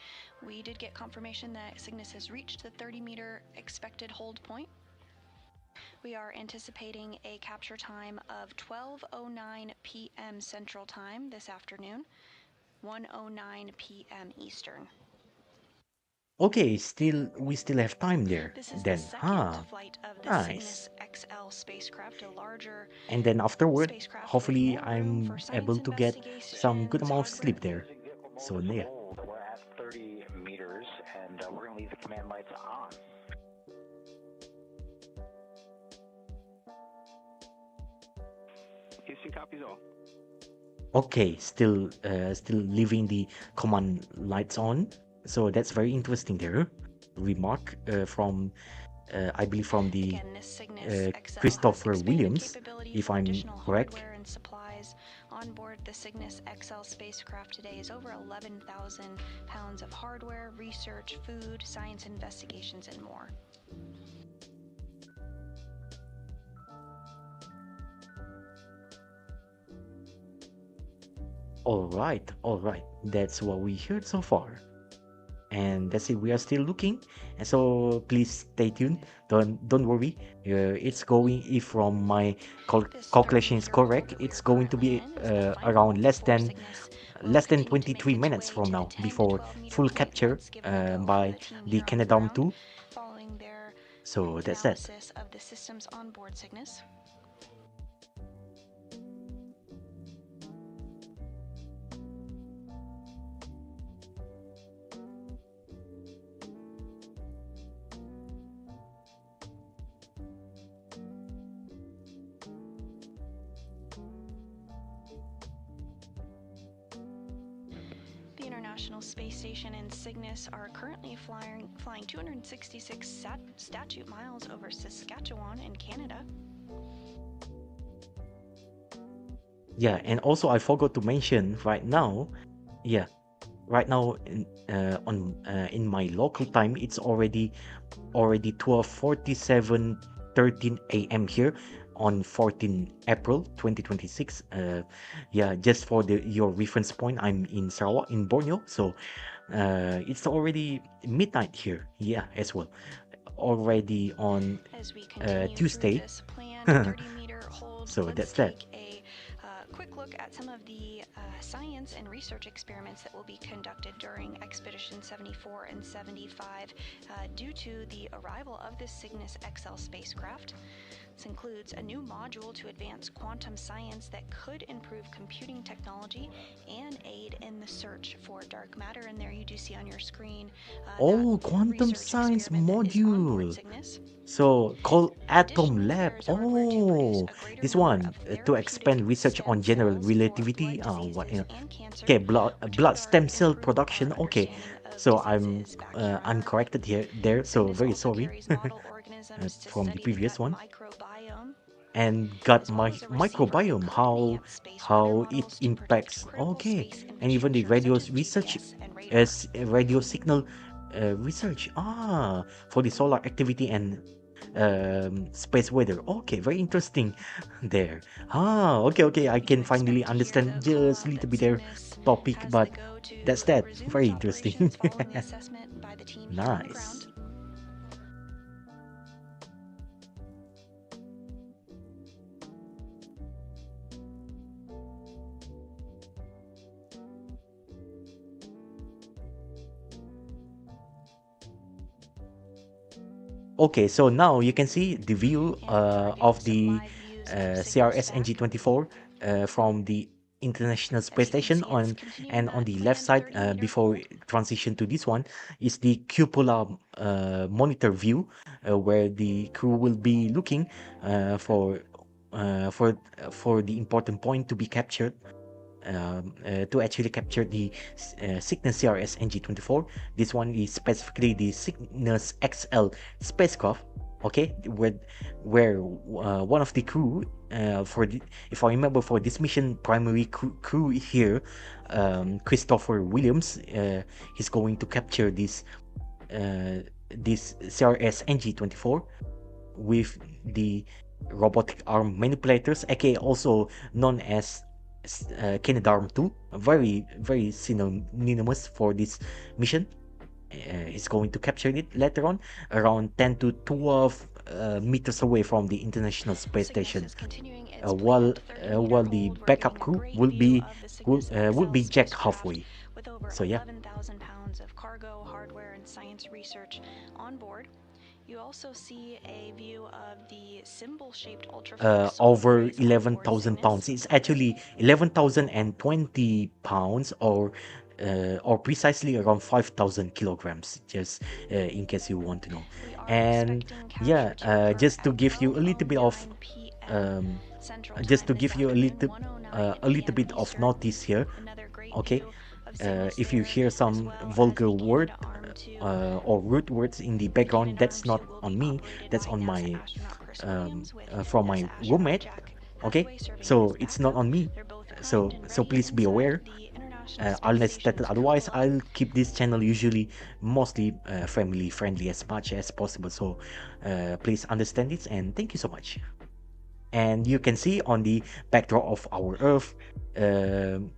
We did get confirmation that Cygnus has reached the 30-meter expected hold point. We are anticipating a capture time of 12:09 p.m. Central Time this afternoon, 1:09 p.m. Eastern. Okay, we still have time there. This is the Then, second flight of the nice. Cygnus XL spacecraft, a larger And then afterward, spacecraft with hopefully more room for I'm science able to get some good investigations, amount of hardware. sleep there. So yeah. We're at 30 meters, and we're going to leave the command lights on. Houston copies all. Okay, still leaving the command lights on. So that's very interesting there. Remark from I believe from the Again, this Cygnus XL Christopher has expanded Williams, capability if for I'm additional correct. hardware and supplies. On board the Cygnus XL spacecraft today is over 11,000 pounds of hardware, research, food, science investigations, and more. All right. That's what we heard so far. And that's it. We are still looking, and so please stay tuned. Don't worry. It's going. If from my calculation is correct, it's going to be around less than 23 minutes from now before full capture by the Canadarm2. So that's that. Analysis of the systems on board Cygnus. The International Space Station and Cygnus are currently flying 266 statute miles over Saskatchewan in Canada. Yeah, and also I forgot to mention right now. Yeah, right now in my local time, it's already 12:47, 13 a.m. here on 14 April 2026. Yeah, just for your reference point, I'm in Sarawak in Borneo, so it's already midnight here. Yeah, as well, already on Tuesday. So that's that. Quick look at some of the science and research experiments that will be conducted during Expedition 74 and 75 due to the arrival of this Cygnus XL spacecraft. This includes a new module to advance quantum science that could improve computing technology and aid in the search for dark matter. And there you do see on your screen quantum science module. So called Atom Lab. Oh, this one to expand research on general relativity. Okay, blood stem cell production. Okay, so I'm corrected there. So very sorry from the previous one. And got my microbiome, how it impacts. Okay, and even the radio research as radio signal research for the solar activity and space weather. Okay, very interesting there. Okay, I can finally understand just a little bit their topic, but that's that. Very interesting. Nice. Okay, so now you can see the view of the CRS NG-24 from the International Space Station on the left side before transition to this one is the cupola monitor view where the crew will be looking for the important point to be captured. To actually capture the Cygnus CRS NG-24. This one is specifically the Cygnus XL spacecraft. Okay, where one of the crew if I remember for this mission, primary crew here, Christopher Williams, he's going to capture this this CRS NG-24 with the robotic arm manipulators, aka also known as Canadarm2, very synonymous for this mission. It's going to capture it later on, around 10 to 12 meters away from the International Space Station, while the backup crew will be jacked halfway. With over So yeah. 11,000 pounds of cargo, hardware, and science research on board. You also see a view of the symbol-shaped ultraflex Over arrays on board 11,000 pounds. Cygnus. It's actually 11,020 pounds, or precisely around 5,000 kilograms, just in case you want to know. We are And expecting yeah, capture to occur just to at give you a little bit of 12:09 p.m. Central just to Time give this you afternoon, a little 1:09 bit p.m. of Eastern. notice here. Another great Okay, view of Cygnus if you there, hear as some well as vulgar the word Canadarm 2. or rude words in the background, that's not Canadarm 2 will on be me, operated that's by on NASA my astronaut Chris Williams with from NASA my astronaut roommate. Jack Okay, Hathaway serving so as it's not backup. on me. They're both So primed and ready please be inside aware. the International Space Unless stated Station's otherwise, cupola. I'll keep this channel usually mostly family friendly as much as possible. So please understand this, and thank you so much. And you can see on the backdrop of our Earth,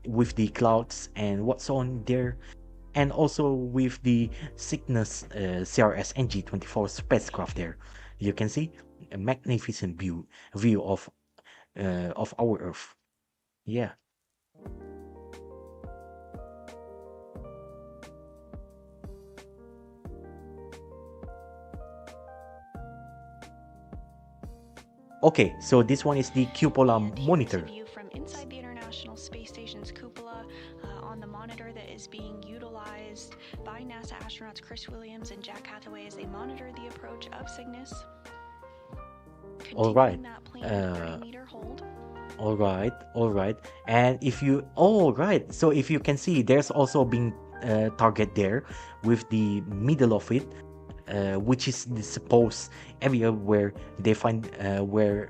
with the clouds and what's on there, and also with the Cygnus CRS NG-24 spacecraft there, you can see a magnificent view of our Earth. Yeah. Okay, so this one is the cupola And here's monitor. a view from inside the International Space Station's cupola on the monitor that is being utilized by NASA astronauts Chris Williams and Jack Hathaway as they monitor the approach of Cygnus. All right. Continuing that planned 30-meter hold. All right. And if you, all right. So if you can see, there's also been target there with the middle of it, which is the supposed area where they find where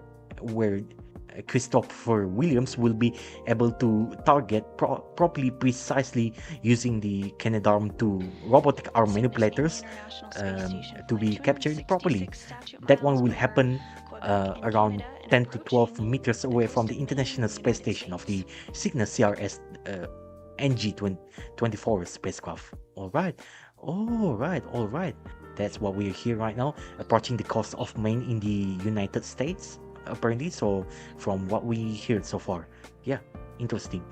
Christopher Williams will be able to target properly, precisely using the Canadarm2 robotic arm manipulators to be captured properly. That one will happen around 10 to 12 meters away from the International Space Station of the Cygnus CRS NG-24 spacecraft. All right. That's what we're here right now, approaching the coast of Maine in the United States, apparently. So from what we heard so far, yeah, interesting.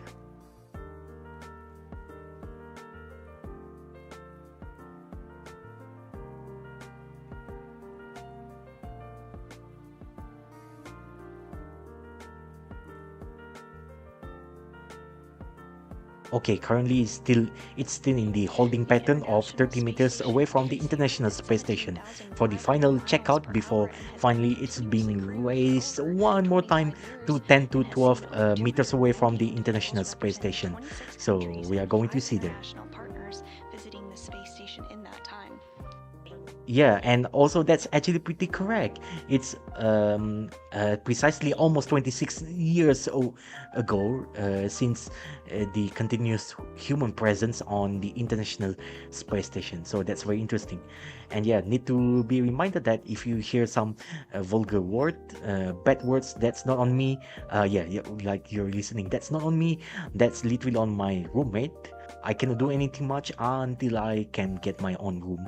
Okay, currently it's still in the holding pattern of 30 meters away from the International Space Station for the final checkout before finally it's being raised one more time to 10 to 12 meters away from the International Space Station. So we are going to see there. Partners visiting the space station in that time. Yeah, and also that's actually pretty correct. It's precisely almost 26 years ago since the continuous human presence on the International Space Station. So that's very interesting. And yeah, need to be reminded that if you hear some vulgar word, bad words, that's not on me. Yeah, like you're listening, that's not on me. That's literally on my roommate. I cannot do anything much until I can get my own room.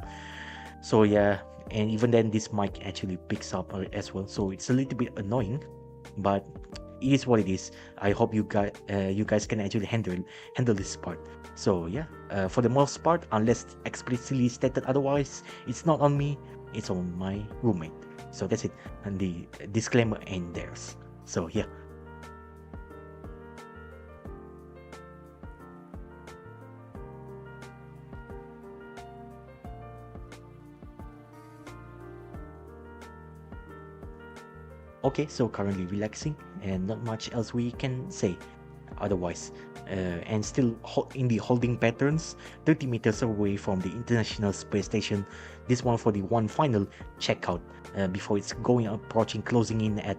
So yeah, and even then this mic actually picks up as well, so it's a little bit annoying, but it is what it is. I hope you guys can actually handle this part. So yeah, for the most part, unless explicitly stated otherwise, it's not on me, it's on my roommate. So that's it, and the disclaimer ends there. So yeah. Okay, so currently relaxing and not much else we can say. otherwise, and still in the holding patterns 30 meters away from the International Space Station. This one for the one final checkout before it's approaching, closing in at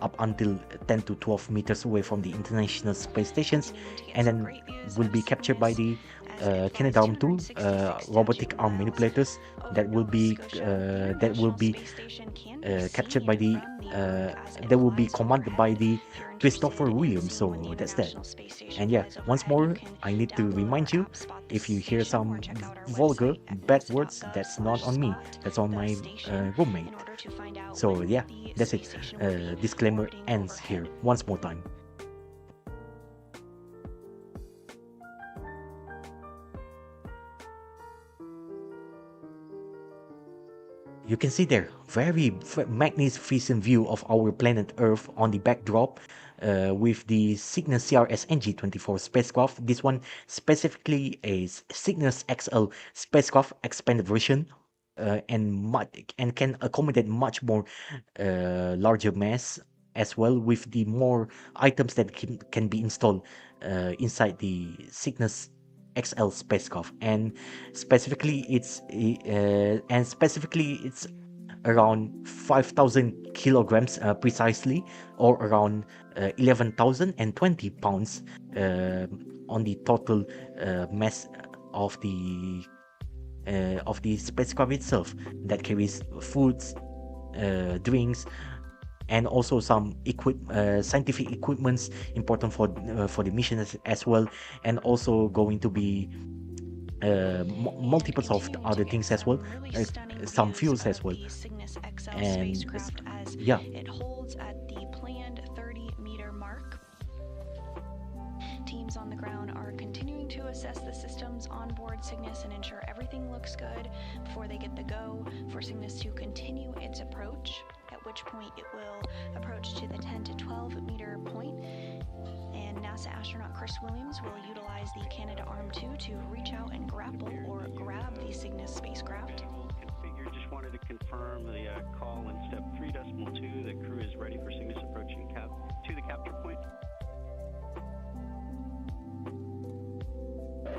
up until 10 to 12 meters away from the International Space Stations, and then will be captured by the Canadarm2 robotic arm manipulators that will be captured by the that will be commanded by the Christopher Williams. So that's that. And yeah, once more, I need to remind you, if you hear some vulgar bad words, that's not on me, that's on my roommate. So yeah, that's it. Disclaimer ends here once more time. You can see there, very magnificent view of our planet Earth on the backdrop with the Cygnus CRS NG-24 spacecraft. This one specifically a Cygnus XL spacecraft expanded version, and can accommodate much more larger mass as well, with the more items that can be installed inside the Cygnus XL spacecraft, and specifically it's around 5,000 kilograms precisely, or around 11,020 pounds on the total mass of the spacecraft itself, that carries foods, drinks, and also some scientific equipments important for the mission as well, and also going to be multiples of other things as well, some fuels as well. And yeah, it holds at the planned 30-meter mark. Teams on the ground are continuing to assess the systems on board Cygnus and ensure everything looks good before they get the go for Cygnus to continue its approach, at which point it will approach to the 10 to 12 meter point, and NASA astronaut Chris Williams will utilize the Canadarm2 to reach out and grapple or grab the Cygnus spacecraft. Configure. Just wanted to confirm the call in step 3.2. The crew is ready for Cygnus approaching to the capture point.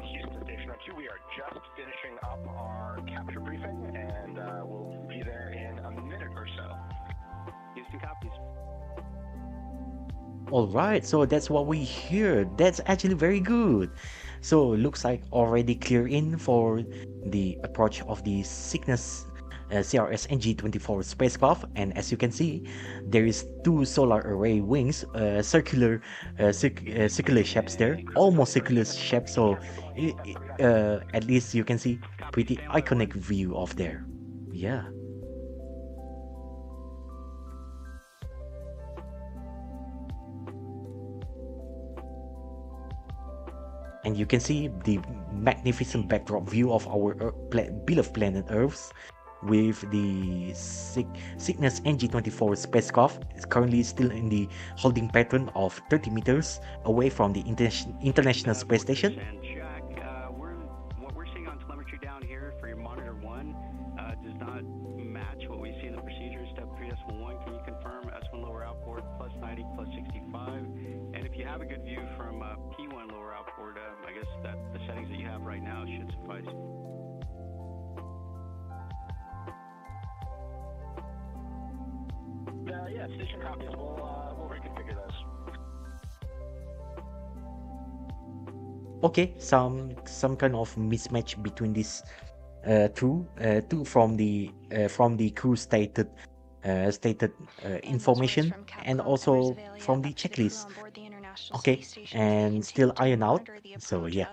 Houston Station 2, we are just finishing up our capture briefing, and we'll be there in a minute or so. Houston copies. all right, so that's what we hear. That's actually very good. So looks like already clear in for the approach of the Cygnus CRS NG-24 spacecraft, and as you can see, there is two solar array wings, circular shapes there, almost circular shapes. So at least you can see pretty iconic view of there. Yeah. And you can see the magnificent backdrop view of our beloved planet Earth, with the Cygnus NG-24 spacecraft. It's currently still in the holding pattern of 30 meters away from the International Space Station. And Jack, what we're seeing on telemetry down here for your monitor 1 does not match what we see in the procedure step 3.1. Can you confirm S1 lower outboard plus 90 plus 65? And if you have a good view from P1 lower outboard, I guess that the settings that you have right now should suffice. Yeah, station copies. We'll reconfigure those. Okay, some kind of mismatch between these two from the crew stated information, and also from the checklist. Okay, and still iron out. So yeah.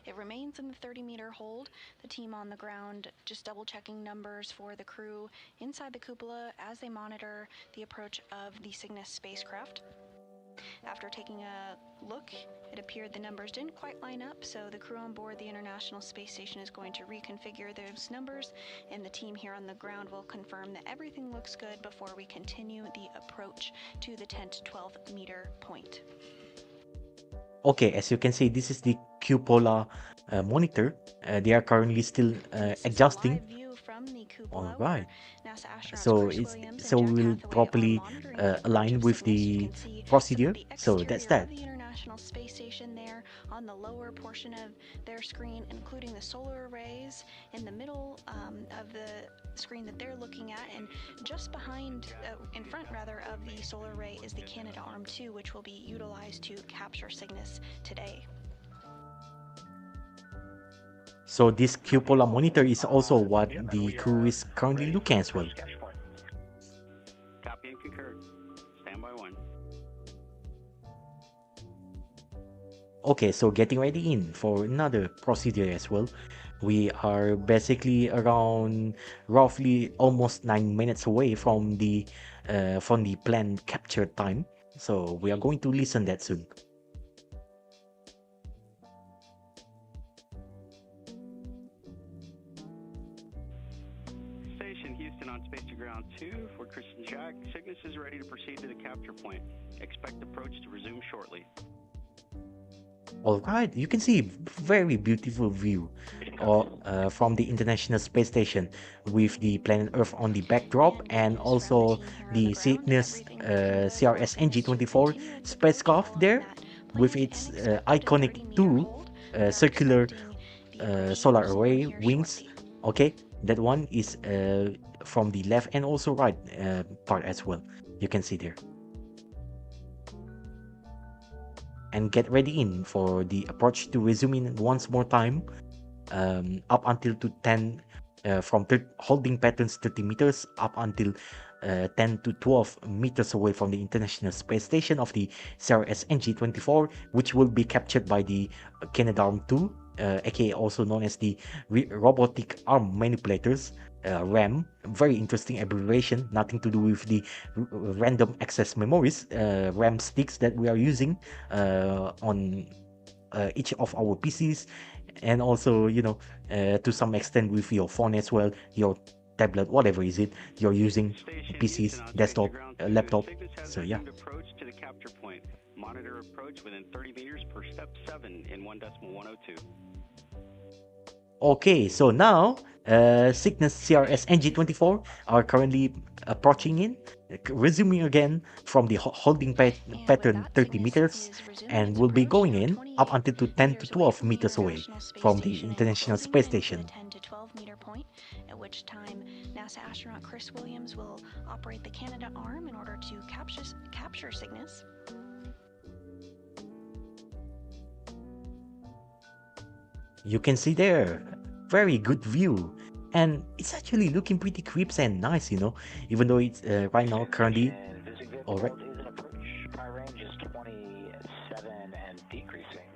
It remains in the 30-meter hold. The team on the ground just double-checking numbers for the crew inside the cupola as they monitor the approach of the Cygnus spacecraft. After taking a look, it appeared the numbers didn't quite line up, so the crew on board the International Space Station is going to reconfigure those numbers, and the team here on the ground will confirm that everything looks good before we continue the approach to the 10 to 12 meter point. Okay, as you can see, this is the cupola monitor. They are currently still adjusting. All right. So we'll properly align with the procedure. So that's that. International Space Station there on the lower portion of their screen, including the solar arrays in the middle of the screen that they're looking at, and just behind, in front rather, of the solar array is the Canadarm2, which will be utilized to capture Cygnus today. So this cupola monitor is also what the crew is currently looking as well. Copy and concur. Standby 1. Okay, so getting ready in for another procedure as well. We are basically around roughly almost 9 minutes away from the planned capture time. So we are going to listen that soon. Station Houston on space to ground 2 for Christian Jack. Cygnus is ready to proceed to the capture point. Expect approach to resume shortly. All right, you can see very beautiful view from the International Space Station with the planet Earth on the backdrop, and also the Cygnus CRS NG-24 spacecraft there with its iconic two circular solar array wings. Okay, that one is from the left and also right part as well. You can see there. And get ready in for the approach to resume in once more time, up until to 10 from holding patterns 30 meters up until 10 to 12 meters away from the International Space Station of the CRS NG-24, which will be captured by the Canadarm2, aka also known as the robotic arm manipulators, RAM. Very interesting abbreviation, nothing to do with the random access memories, RAM sticks that we are using on each of our PCs, and also, you know, to some extent with your phone as well, your tablet, whatever is it you're using, PCs, desktop, laptop. So yeah. Approach to the capture point. Monitor approach within 30 meters per step 7 in 1.102. Okay, so now Cygnus CRS NG-24 are currently approaching in, resuming again from the holding pattern 30 meters, and will be going in up until to 10 to 12 meters away from the International Space Station. 10 to 12 meter point, at which time NASA astronaut Chris Williams will operate the Canadarm in order to capture Cygnus. You can see there, very good view, and it's actually looking pretty crisp and nice, you know, even though it's right now currently. All right. Fire range is 27 and decreasing.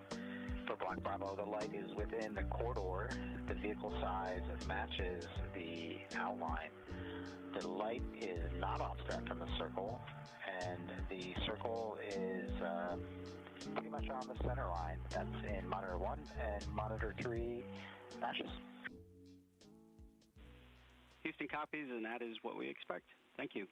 For Black Bravo, the light is within the corridor. The vehicle size matches the outline. The light is not offset from the circle, and the circle is pretty much on the center line. That's in monitor 1 and monitor 3 matches. Houston copies, and that is what we expect. Thank you.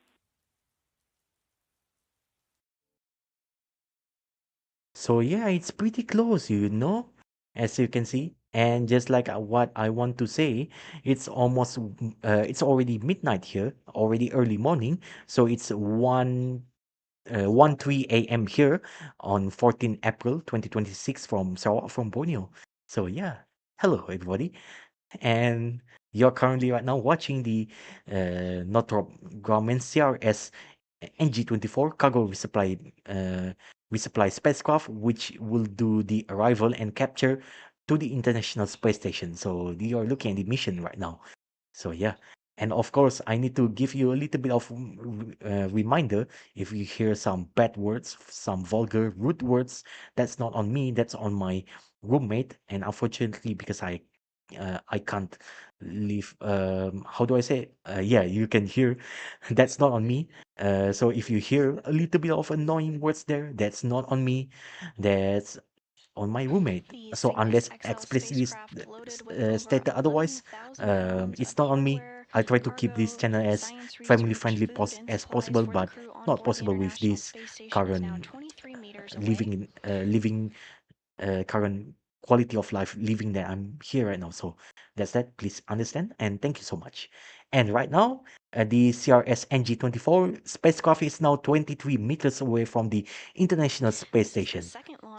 So yeah, it's pretty close, you know, as you can see. And just like what I want to say, it's almost it's already midnight here, already early morning. So it's 1:03 a.m. here on 14 April 2026 from Sarawak, from Borneo. So yeah, hello everybody, and you're currently right now watching the Northrop Grumman CRS NG-24 cargo resupply spacecraft, which will do the arrival and capture to the International Space Station. So you are looking at the mission right now. So yeah. And of course, I need to give you a little bit of reminder. If you hear some bad words, some vulgar, rude words, that's not on me. That's on my roommate. And unfortunately, because I can't leave. How do I say? Yeah, you can hear. That's not on me. So if you hear a little bit of annoying words there, that's not on me. That's on my roommate. So unless explicitly stated otherwise, it's not on me. I try to keep this channel as family friendly as possible, but not possible with this current living current quality of life living that I'm here right now. So that's that. Please understand, and thank you so much. And right now, the CRS NG-24 spacecraft is now 23 meters away from the International Space Station.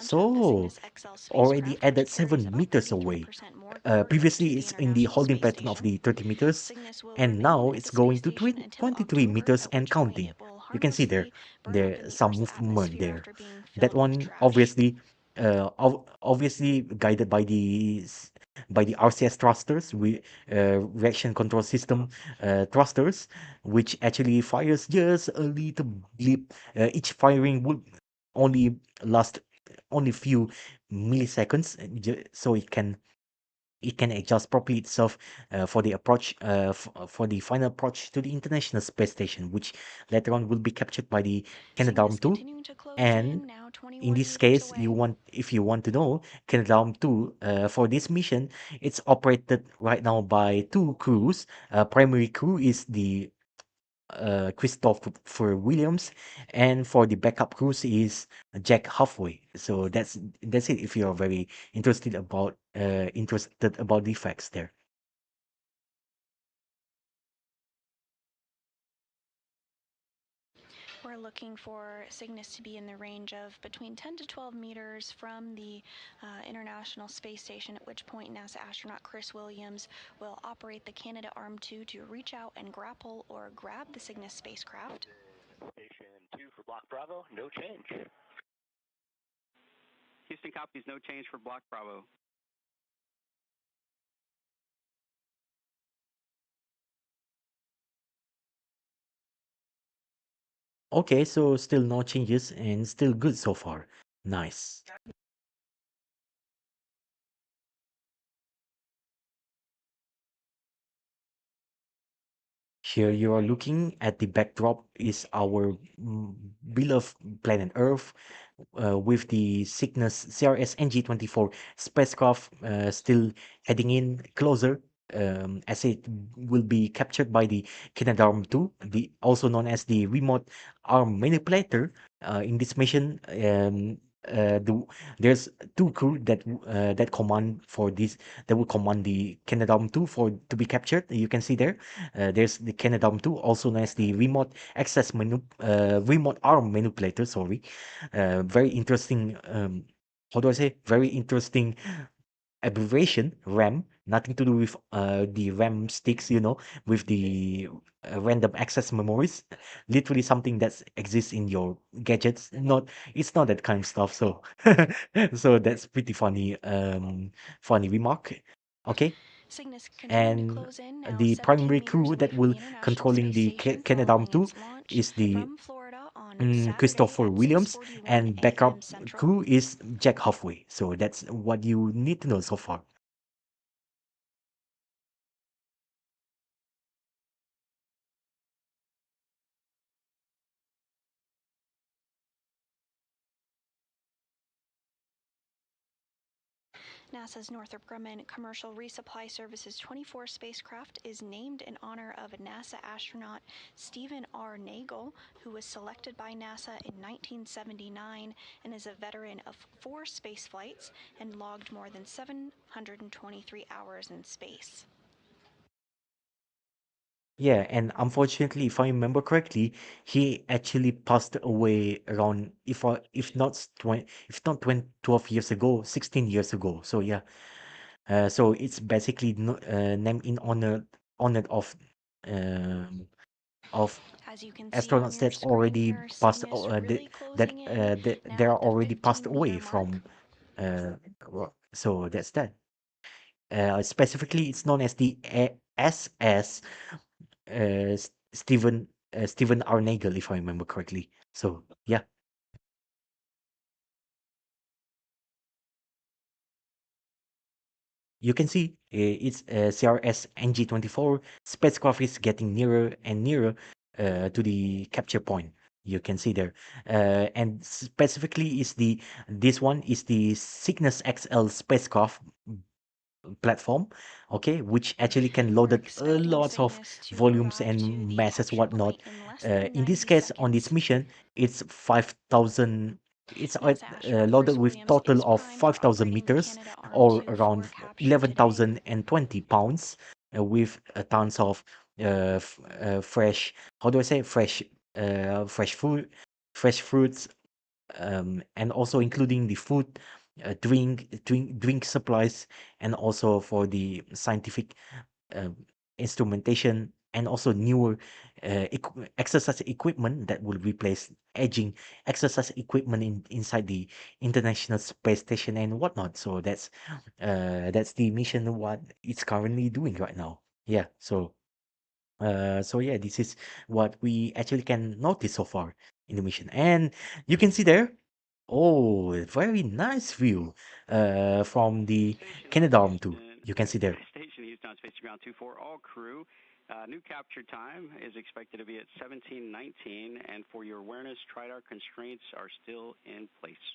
launch of the So Cygnus XL already spacecraft, added which carries 7 about meters away. 33% more cargo to Previously, the it's in the International holding Space pattern of Station. the 30 meters, Cygnus will and remain now at the it's space going to station until 23 October, meters at and which point counting. it will You can see harmlessly burn up in there the some Earth's movement atmosphere there. after being That filled with one trash. obviously guided by the RCS thrusters, reaction control system thrusters, which actually fires just a little blip. Each firing would only last only few milliseconds, so it can adjust properly itself for the approach for the final approach to the International Space Station, which later on will be captured by the Cygnus Canadarm2. continuing to close And in, now in 21 this meters case, away. if you want to know, Canadarm2 for this mission, it's operated right now by two crews. Primary crew is the Christopher Williams, and for the backup crews is Jack Halfway. So that's it. If you're very interested about the facts there. We're looking for Cygnus to be in the range of between 10 to 12 meters from the International Space Station, at which point NASA astronaut Chris Williams will operate the Canadarm2 to reach out and grapple or grab the Cygnus spacecraft. Station 2 for Block Bravo, no change. Houston copies, no change for Block Bravo. Okay, so still no changes and still good so far. Nice. Here you are looking at the backdrop is our beloved planet Earth, with the Cygnus CRS NG-24 spacecraft still heading in closer, as it will be captured by the Canadarm2, also known as the remote arm manipulator. In this mission, there's two crew that command for this that will command the Canadarm2 to be captured. You can see there. There's the Canadarm2, also known as the remote arm manipulator. Sorry, very interesting. How do I say? Very interesting abbreviation. RAM, nothing to do with the RAM sticks, with the random access memories. Literally something that exists in your gadgets. It's not that kind of stuff. So, so that's pretty funny. Funny remark. Okay. Cygnus continuing to And close in, now the 17 primary meters crew away that from will the International controlling Space the Station following Canadarm2 its launch is the from Florida on Saturday Christopher at Williams, 6:41 and a.m. backup Central. crew is Jack Halfway. So that's what you need to know so far. NASA's Northrop Grumman Commercial Resupply Services 24 spacecraft is named in honor of NASA astronaut Stephen R. Nagel, who was selected by NASA in 1979 and is a veteran of 4 space flights and logged more than 723 hours in space. Yeah, and unfortunately, if I remember correctly, he actually passed away around, if not 20, 12 years ago, 16 years ago. So yeah, so it's basically named in honor of As you can see on astronauts your that screen already here, passed Cygnus really that closing in, they now are at the already passed 15-meter away mark. from so that's that. Specifically, it's known as the SS Stephen R. Nagel, if I remember correctly. So yeah, you can see it's CRS NG-24 spacecraft is getting nearer and nearer to the capture point. You can see there, and specifically is this one is the Cygnus XL spacecraft platform, okay, which actually can We're load it expecting lots of Cygnus to volumes arrive to and the masses capture whatnot. point in less than In this 90 case, on this seconds. mission, it's 5,000. It's NASA astronaut loaded Chris with Williams total is of primed for 5,000 operating the meters, or Canadarm2 around for capture today. 11,020 pounds, with tons of fresh. How do I say fresh? Fresh food, fresh fruits, and also including the food, drink supplies, and also for the scientific uh, instrumentation, and also newer exercise equipment that will replace aging exercise equipment inside the International Space Station and whatnot. So that's the mission what it's currently doing right now. Yeah. So yeah, this is what we actually can notice so far in the mission. And you can see there, oh, very nice view from the Station Canadarm 2. Houston, You can see there. Station Houston on Space to Ground 24, all crew. New capture time is expected to be at 17:19, and for your awareness, TRIDAR constraints are still in place.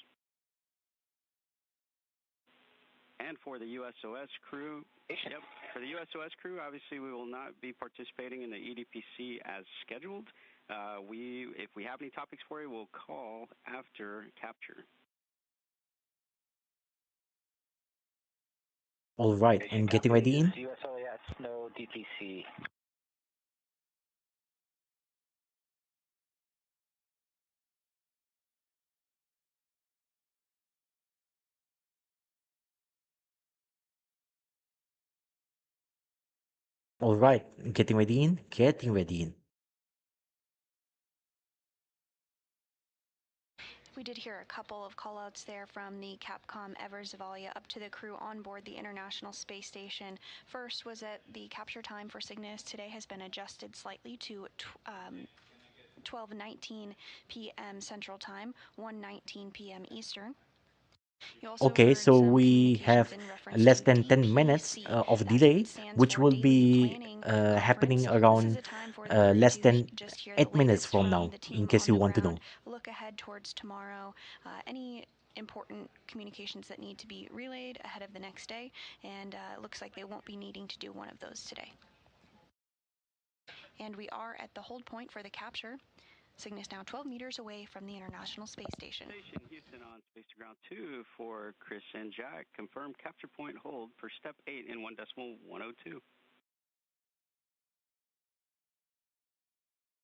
And for the USOS crew, yep, for the USOS crew, obviously we will not be participating in the EDPC as scheduled. If we have any topics for you, we'll call after capture. All right, and getting ready in. USOS, no DPC. All right, getting ready in. Getting ready in. We did hear a couple of callouts there from the Capcom Ever Zavalia up to the crew on board the International Space Station. First was that the capture time for Cygnus today has been adjusted slightly to 12:19 p.m. Central Time, 1:19 p.m. Eastern. You also Okay, heard so some we communications have in reference less to than 10 minutes DPC. of That delay, stands which for will Daily be Planning happening Conference. This is around a time for the crew less to than just hear the 8 minutes latest from from now, the in team case on you the want to ground, know. look ahead towards tomorrow, any important communications that need to be relayed ahead of the next day, and it looks like they won't be needing to do one of those today. And we are at the hold point for the capture. Cygnus now 12 meters away from the International Space Station. Station Houston on Space to Ground 2 for Chris and Jack. Confirm capture point hold for step 8 in 1.102.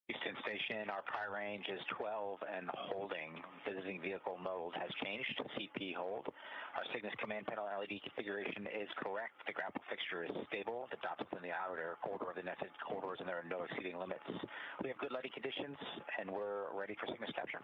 Houston Station, our prior range is 12 and holding. Visiting vehicle mode has changed. CP hold. Our Cygnus command panel LED configuration is correct. The grapple fixture is stable. The dots within the outer corridor of the nested corridors, and there are no exceeding limits. We have good lighting conditions, and we're ready for Cygnus capture.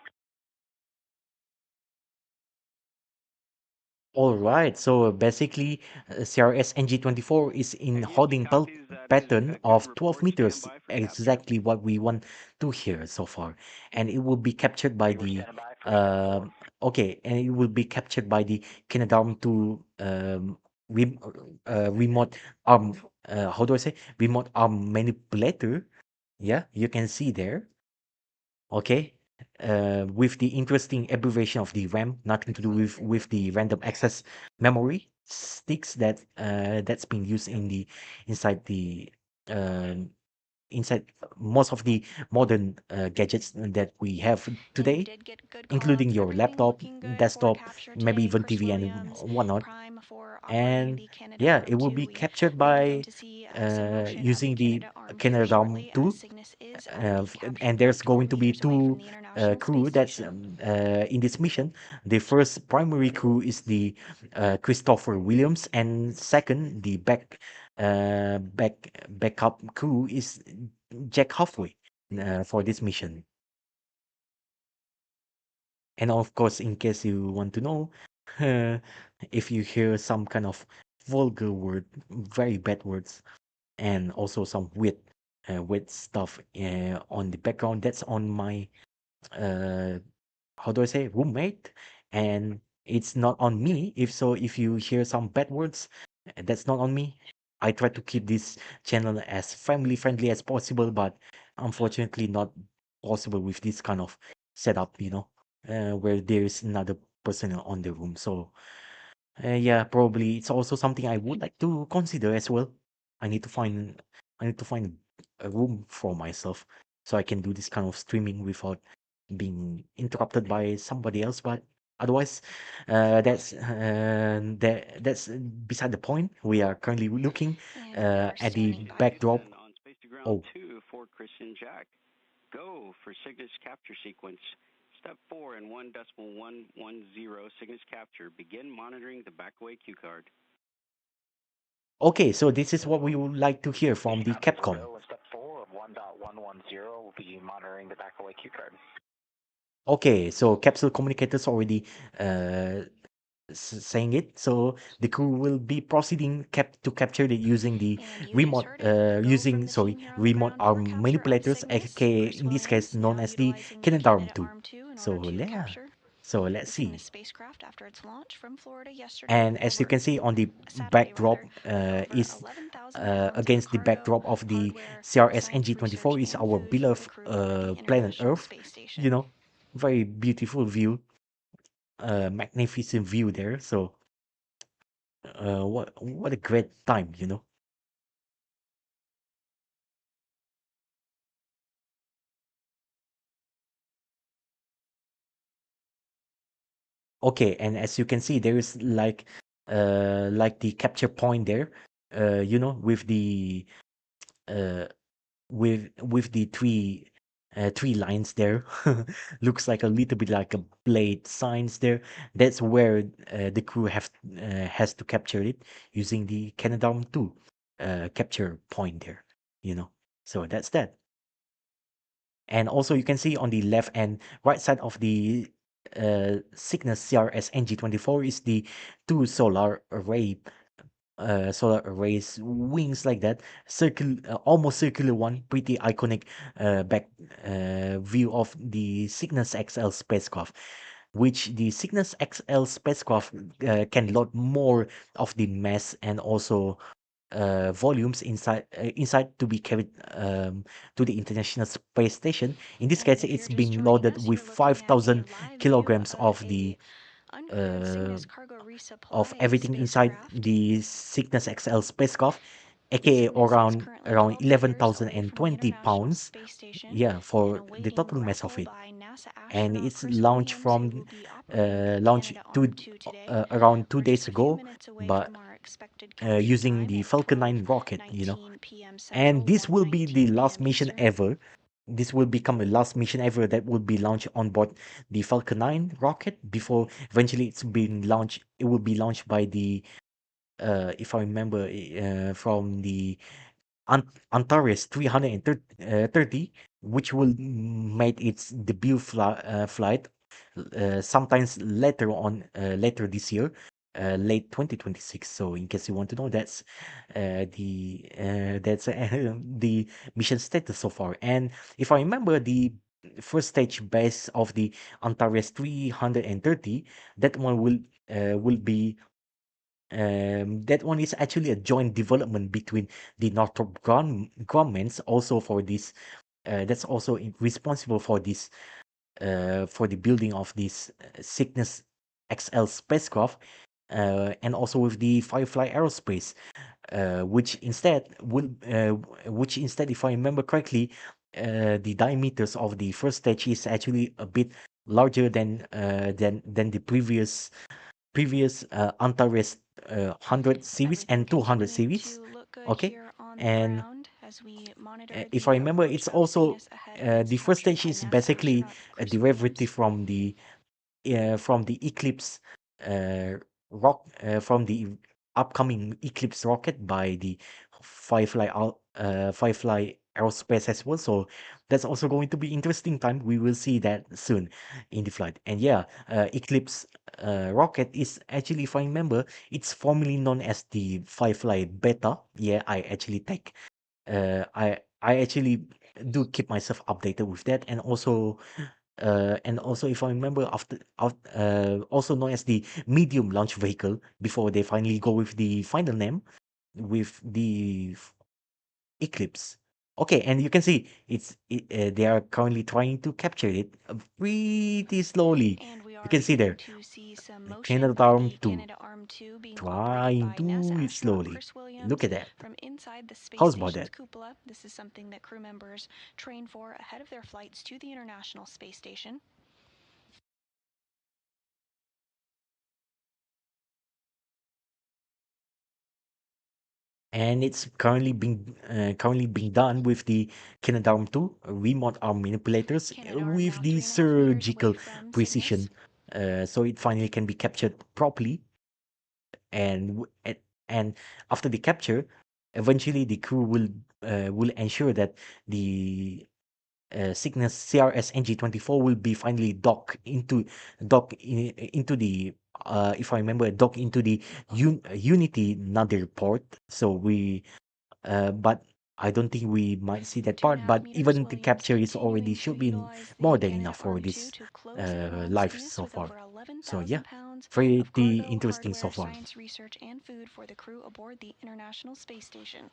All right, so basically, CRS NG-24 is in And Houston holding copies that is pattern good of 12 report. Stand meters, by for capture. exactly what we want to hear so far. And it will be captured by We were the, standing by for step 4. okay, and it will be captured by the Canadarm2 rem remote arm, how do I say? Remote arm manipulator. Yeah, you can see there. Okay, with the interesting abbreviation of the RAM, nothing to do with the random access memory sticks that's being used in the inside the um inside most of the modern gadgets that we have And we today, did get good including callouts. your Everything laptop, looking good for desktop, capture maybe today. even Chris TV and Williams, whatnot. prime for operating And the yeah, Canadarm it will 2. be We captured will begin by to see some motion of the using the Canadarm 2 Canadarm shortly, as 2, Cygnus is at the capture and there's point 12 going to be meters away from two the International crew Space that's Station. in this mission. The first primary crew is the Christopher Williams, and second, the backup crew is Jack Halfway for this mission. And of course, in case you want to know, if you hear some kind of vulgar word, very bad words, and also some weird stuff on the background, that's on my uh, how do I say, roommate, and it's not on me. If so, if you hear some bad words, that's not on me. I try to keep this channel as family friendly as possible, but unfortunately not possible with this kind of setup, where there is another person on the room. So yeah, probably it's also something I would like to consider as well. I need to find I need to find a room for myself so I can do this kind of streaming without being interrupted by somebody else. But otherwise, that's beside the point. We are currently looking And we are at the standing by. backdrop. Houston on Space to Ground Oh, 2 for Chris and Jack. Go for Cygnus capture sequence. Step 4 and 1.110 Cygnus capture. Begin monitoring the backaway cue card. Okay, so this is what we would like to hear from the Capcom. Go with step 4 of 1.110. We'll be monitoring the backaway cue card. Okay, so capsule communicators already uh, saying it. So the crew will be proceeding to capture it using the And you just remote, heard it. Go from the sorry, team here on the remote ground for arm capture of manipulators, Cygnus, aka Bruce in this case Williams, known now as the utilizing the Canadarm 2. Canadarm2 in So order to yeah, capture so the let's Cygnus see. spacecraft after its launch from Florida yesterday And as you over can see on the Saturday backdrop rather, with over is 11,000 pounds of against the cargo, backdrop of the hardware, CRS science research, NG-24 is and our food for the beloved crew aboard the planet International Earth. Space You Station. know, very beautiful view, magnificent view there. So what a great time, you know. Okay, and as you can see, there is like the capture point there, you know, with the uh with the three lines there. Looks like a little bit like a blade signs there. That's where the crew has to capture it using the Canadarm 2 capture point there, you know. So that's that. And also you can see on the left and right side of the Cygnus CRS NG-24 is the two solar arrays wings like that, almost circular one, pretty iconic back view of the Cygnus XL spacecraft, which the Cygnus XL spacecraft can load more of the mass and also volumes inside to be carried to the International Space Station. In this case, And if it's you're just being joining loaded us, with you're looking at a 5,000 live view kilograms of of a the uncrewed uh, Cygnus cargo of resupply everything inside spacecraft. the Cygnus XL spacecraft, The aka Cygnus is currently around 12 meters away from the 11,020 International pounds. Space Station Yeah, and for the awaiting total mass of removal it. by NASA And astronaut it's Chris launched Williams, who from will be operating the launch Canadarm2 today. around two We're just days a few ago, minutes away but from our expected capture using time the at Falcon 9 rocket, you know. 12:19 p.m. And Central, this will be the 1:19 last p.m. mission Eastern. ever. This will become the last mission ever that will be launched on board the Falcon 9 rocket before eventually it's being launched. It will be launched by the if I remember, from the Antares 330, which will make its debut flight sometimes later this year, late 2026. So, in case you want to know, that's the mission status so far. And if I remember, the first stage base of the Antares 330, that one will be that one is actually a joint development between the Northrop Grummans, also for this. That's also responsible for this, for the building of this Cygnus XL spacecraft, and also with the Firefly Aerospace, which instead, if I remember correctly, the diameters of the first stage is actually a bit larger than the previous Antares 100 series Everything and 200 continuing series. to look good Okay, here on the and ground as we monitor if the I remember, approach it's of also Cygnus ahead of its the first capture stage by is NASA basically astronaut a Chris derivative Williams. from the Eclipse from the upcoming Eclipse rocket by the Firefly Aerospace as well. So that's also going to be interesting time. We will see that soon in the flight. And yeah, Eclipse rocket is actually, if I remember, it's formerly known as the Firefly Beta. Yeah, I actually do keep myself updated with that, and also if I remember, also known as the medium launch vehicle before they finally go with the final name with the Eclipse. Okay, and you can see they are currently trying to capture it pretty slowly. And we You are can see beginning there, to see some the motion by Canadarm the 2 Canadarm2 being operated trying by to NASA do it astronaut slowly. Chris Look Williams at that. from inside the space How's about station's that? cupola. This is something that crew members train for ahead of their flights to the International Space Station. and it's currently being done with the Canadarm2 remote arm manipulators Canadarm with now the 3.5 meters away surgical from Cygnus. precision, so it finally can be captured properly. And and after the capture, eventually the crew will ensure that the Cygnus CRS NG-24 will be finally into the if I remember, dock into the Unity nadir port. So but I don't think we might see that Two and a part. half But meters, even the Williams capture is already continuing to should be utilize more the than enough for Canadarm2 this to close in on life Cygnus so with far. over So yeah, 11,000 pounds of pretty cargo, interesting so hardware, far. science research, and food for the crew aboard the International Space Station.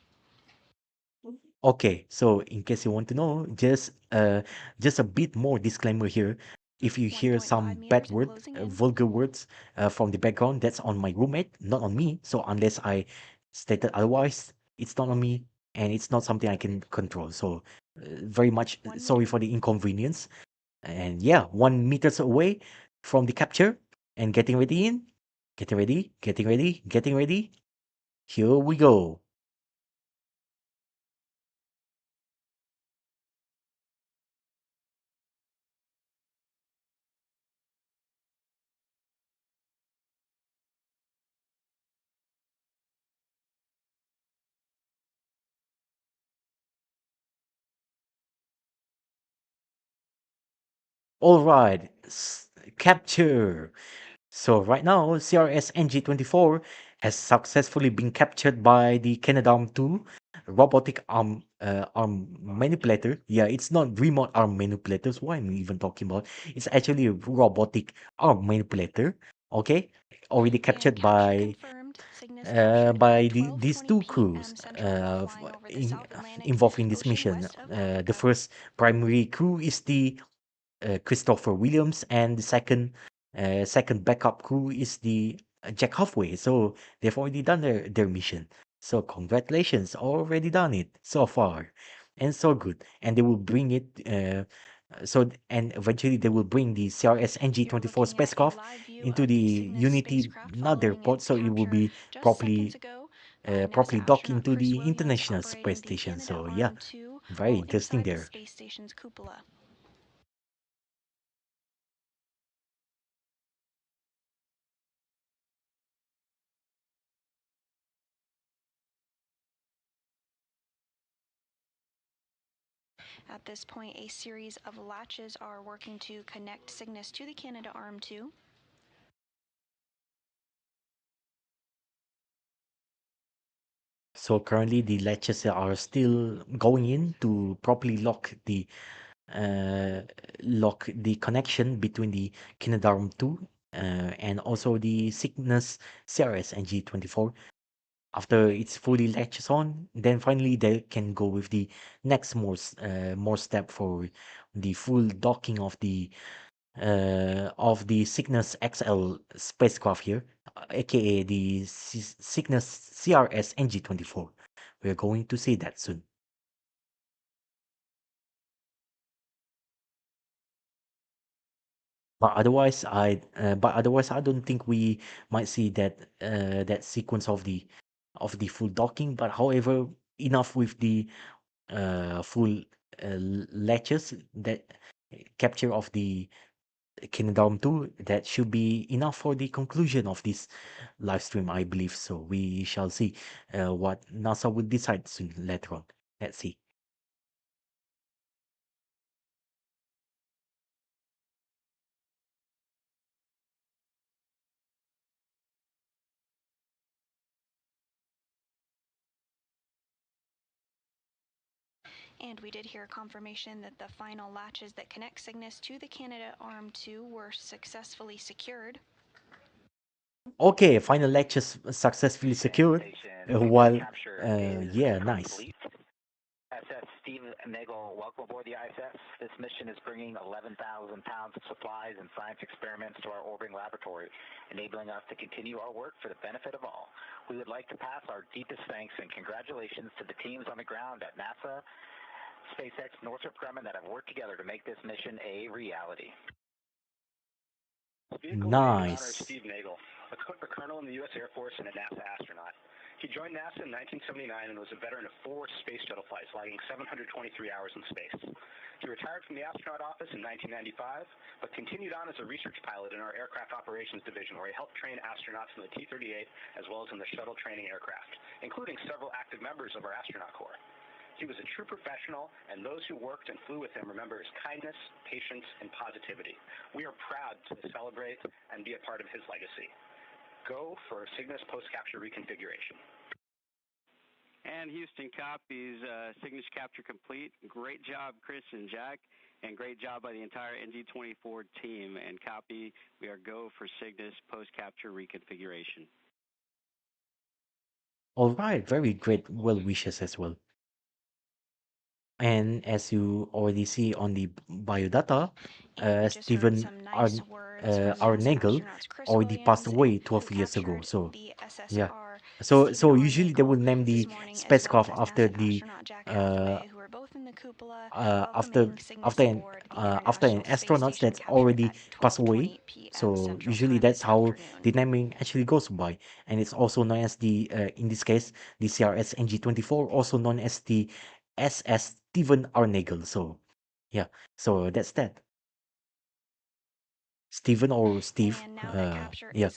Okay, so in case you want to know, just a bit more disclaimer here. If you hear 1.5 some bad meters and word, closing in. vulgar words from the background, that's on my roommate, not on me. So unless I stated otherwise, it's not on me, and it's not something I can control. So very much 1 sorry meter. for the inconvenience. And yeah, 1 meters away from the capture and getting ready in, getting ready, getting ready, getting ready. Here we go. All right, capture. So right now, CRS NG-24 has successfully been captured by the Canadarm2 robotic arm manipulator. Yeah, it's not remote arm manipulators. What I'm even talking about? It's actually a robotic arm manipulator. Okay, already And captured capture confirmed. Cygnus captured at these 12:20 two crews p.m. Central while flying over the South Atlantic involved in this Ocean mission. west of The Africa. first primary crew is the Christopher Williams, and the second backup crew is the Jack Halfway. So they've already done their mission. So congratulations, already done it so far, and so good. And they will bring it. And eventually they will bring the CRS You're NG-24 looking at a spacecraft live view into of the the Cygnus Unity spacecraft Nadir following port, its so it will capture be just seconds properly ago by NASA properly docked astronaut into Chris the Williams International Space operating the Station. So yeah, Canadarm2 very while interesting inside the there. space station's cupola. At this point, a series of latches are working to connect Cygnus to the Canadarm2. So currently the latches are still going in to properly uh, lock the connection between the Kinadarm 2 and also the Cygnus CRS NG-24. After it's fully latches on, then finally they can go with the next more step for the full docking of the Cygnus XL spacecraft here, aka the Cygnus CRS NG-24. We're going to see that soon. But otherwise, I don't think we might see that sequence of the full docking. But however, enough with the full latches that capture of the Kingdom 2, that should be enough for the conclusion of this live stream, I believe. So we shall see what NASA will decide soon later on. Let's see. And we did hear confirmation that the final latches that connect Cygnus to the Canadarm2 were successfully secured. Okay, final latches successfully secured. While, yeah, nice. SS Steve Nagel, welcome aboard the ISS. This mission is bringing 11,000 pounds of supplies and science experiments to our orbiting laboratory, enabling us to continue our work for the benefit of all. We would like to pass our deepest thanks and congratulations to the teams on the ground at NASA, SpaceX, Northrop Grumman that have worked together to make this mission a reality. Nice. Steve Nagel, a colonel in the U.S. Air Force and a NASA astronaut. He joined NASA in 1979 and was a veteran of 4 space shuttle flights, logging 723 hours in space. He retired from the astronaut office in 1995, but continued on as a research pilot in our aircraft operations division, where he helped train astronauts in the T-38 as well as in the shuttle training aircraft, including several active members of our astronaut corps. He was a true professional, and those who worked and flew with him remember his kindness, patience, and positivity. We are proud to celebrate and be a part of his legacy. Go for Cygnus post-capture reconfiguration. And Houston copies, Cygnus capture complete. Great job, Chris and Jack, and great job by the entire NG-24 team. And copy, we are go for Cygnus post-capture reconfiguration. All right, very great well wishes as well. And as you already see on the biodata, Stephen Arnagel already passed away 12 years ago. So yeah, so usually they will name the spacecraft after the after an astronaut that's already passed away. So usually that's how the naming actually goes by, and it's also known as the in this case the CRS NG-24, also known as the SS Stephen Arnagel. So yeah, so that's that. Stephen or Steve. Yeah.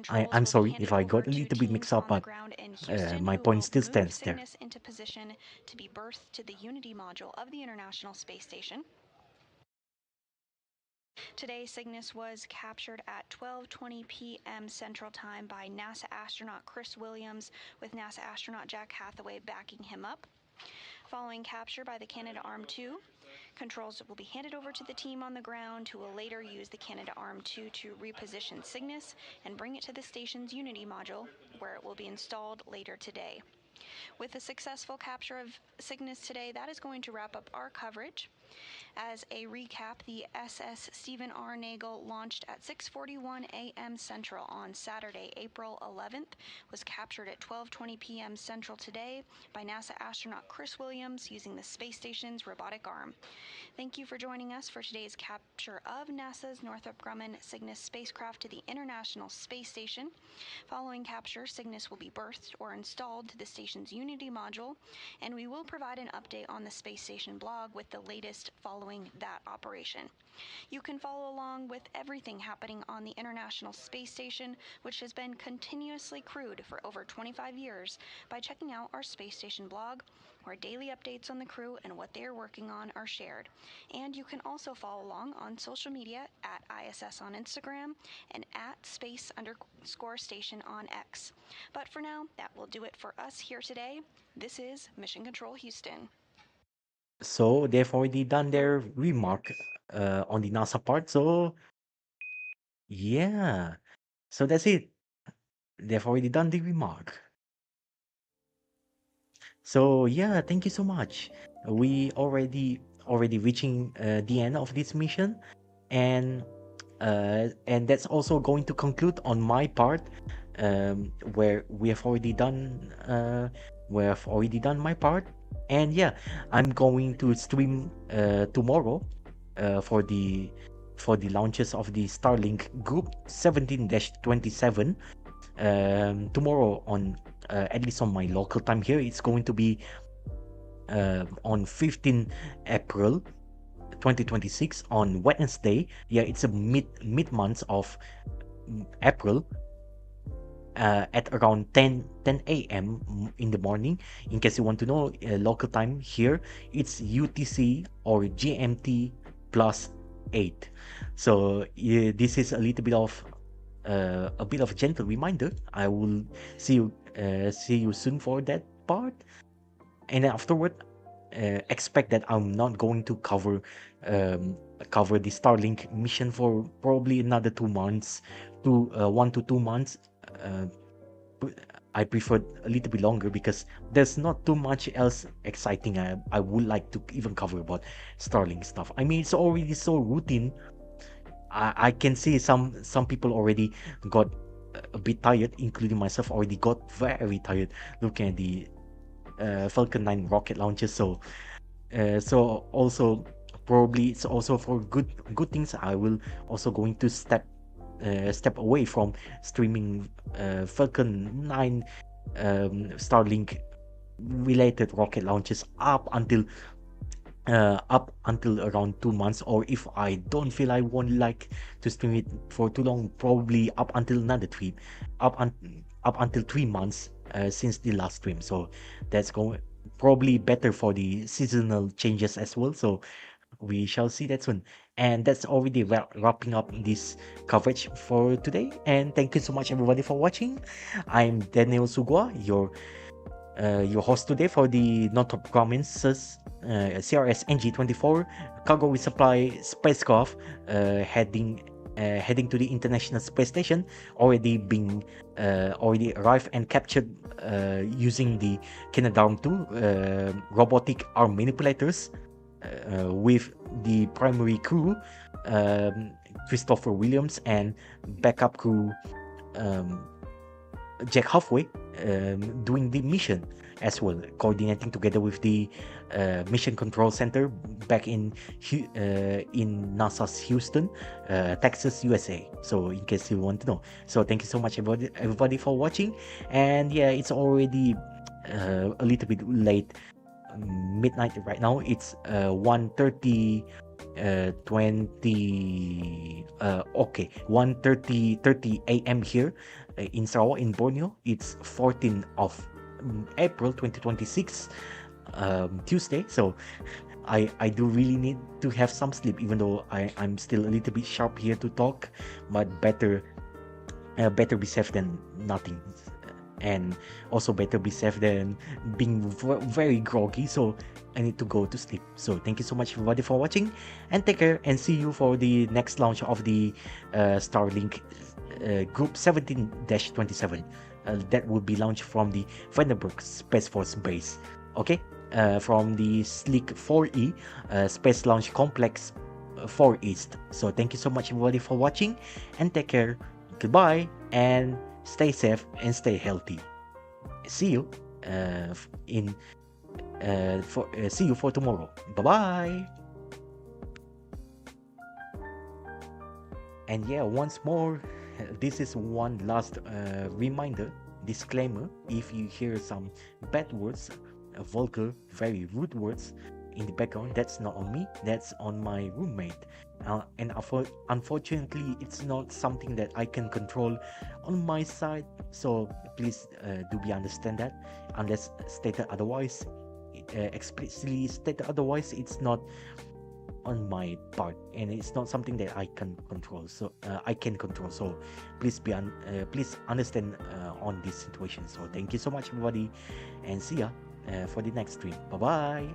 I'm sorry if I got a little bit mixed up, but my point still stands there. Cygnus into position to be berthed to the Unity module of the International Space Station. Today, Cygnus was captured at 12:20 p.m. Central Time by NASA astronaut Chris Williams, with NASA astronaut Jack Hathaway backing him up. Following capture by the Canadarm2, controls will be handed over to the team on the ground, who will later use the Canadarm2 to reposition Cygnus and bring it to the station's Unity module, where it will be installed later today. With the successful capture of Cygnus today, that is going to wrap up our coverage. As a recap, the SS Stephen R. Nagel launched at 6:41 a.m. Central on Saturday, April 11th, was captured at 12:20 p.m. Central today by NASA astronaut Chris Williams using the space station's robotic arm. Thank you for joining us for today's capture of NASA's Northrop Grumman Cygnus spacecraft to the International Space Station. Following capture, Cygnus will be berthed or installed to the station's Unity module, and we will provide an update on the space station blog with the latest following that operation. You can follow along with everything happening on the International Space Station, which has been continuously crewed for over 25 years, by checking out our space station blog, where daily updates on the crew and what they are working on are shared. And you can also follow along on social media at ISS on Instagram and at space_station on X. But for now, that will do it for us here today. This is Mission Control Houston. So they've already done their remark on the NASA part. So yeah, so that's it. They've already done the remark. So yeah, thank you so much. We already reaching the end of this mission, and that's also going to conclude on my part, where we have already done my part. And yeah, I'm going to stream tomorrow for the launches of the Starlink Group 17-27 tomorrow on at least on my local time here. It's going to be on 15 April 2026 on Wednesday. Yeah, it's a mid month of April, at around 10 a.m. in the morning. In case you want to know, local time here, it's UTC or GMT +8. So this is a little bit of a gentle reminder. I will see you soon for that part, and then afterward, expect that I'm not going to cover the Starlink mission for probably another 2 months, 1 to 2 months. I prefer a little bit longer because there's not too much else exciting I would like to even cover about Starlink stuff. I mean, it's already so routine. I can see some people already got a bit tired, including myself. Already got very tired looking at the Falcon 9 rocket launches. So also probably it's also for good things. I will also going to step away from streaming Falcon 9 Starlink related rocket launches up until around 2 months, or if I don't feel I won't like to stream it for too long, probably up until another three up un, up until 3 months since the last stream. So that's going probably better for the seasonal changes as well. So we shall see that soon. And that's already wrapping up this coverage for today. And thank you so much everybody for watching. I'm Daniel Suguwa, your host today for the Northrop Grumman's CRS NG-24 cargo resupply spacecraft heading to the International Space Station, already arrived and captured using the Canadarm2 robotic arm manipulators with the primary crew, Christopher Williams, and backup crew, Jack Halfway, doing the mission as well, coordinating together with the Mission Control Center back in NASA's Houston, Texas, USA. So in case you want to know. So thank you so much everybody for watching. And yeah, it's already a little bit late, midnight right now. It's 1:30 1:30 a.m. here in Sarawak, in Borneo. It's 14th of April 2026, Tuesday. So I do really need to have some sleep, even though I'm still a little bit sharp here to talk, but better be safe than nothing, and also better be safe than being very groggy. So I need to go to sleep. So thank you so much everybody for watching, and take care, and see you for the next launch of the Starlink Group 17-27 that will be launched from the Vandenberg Space Force Base, okay, from the Sleek 4E Space Launch Complex 4 East. So thank you so much everybody for watching, and take care, goodbye, and stay safe and stay healthy. See you see you for tomorrow. Bye bye. And yeah, once more, this is one last reminder, disclaimer: if you hear some bad words, vulgar, very rude words in the background, that's not on me, that's on my roommate. And unfortunately, it's not something that I can control on my side. So please do be understand that, unless stated otherwise, explicitly stated otherwise, it's not on my part, and it's not something that I can control. So So please please understand on this situation. So thank you so much everybody, and see ya for the next stream. Bye bye.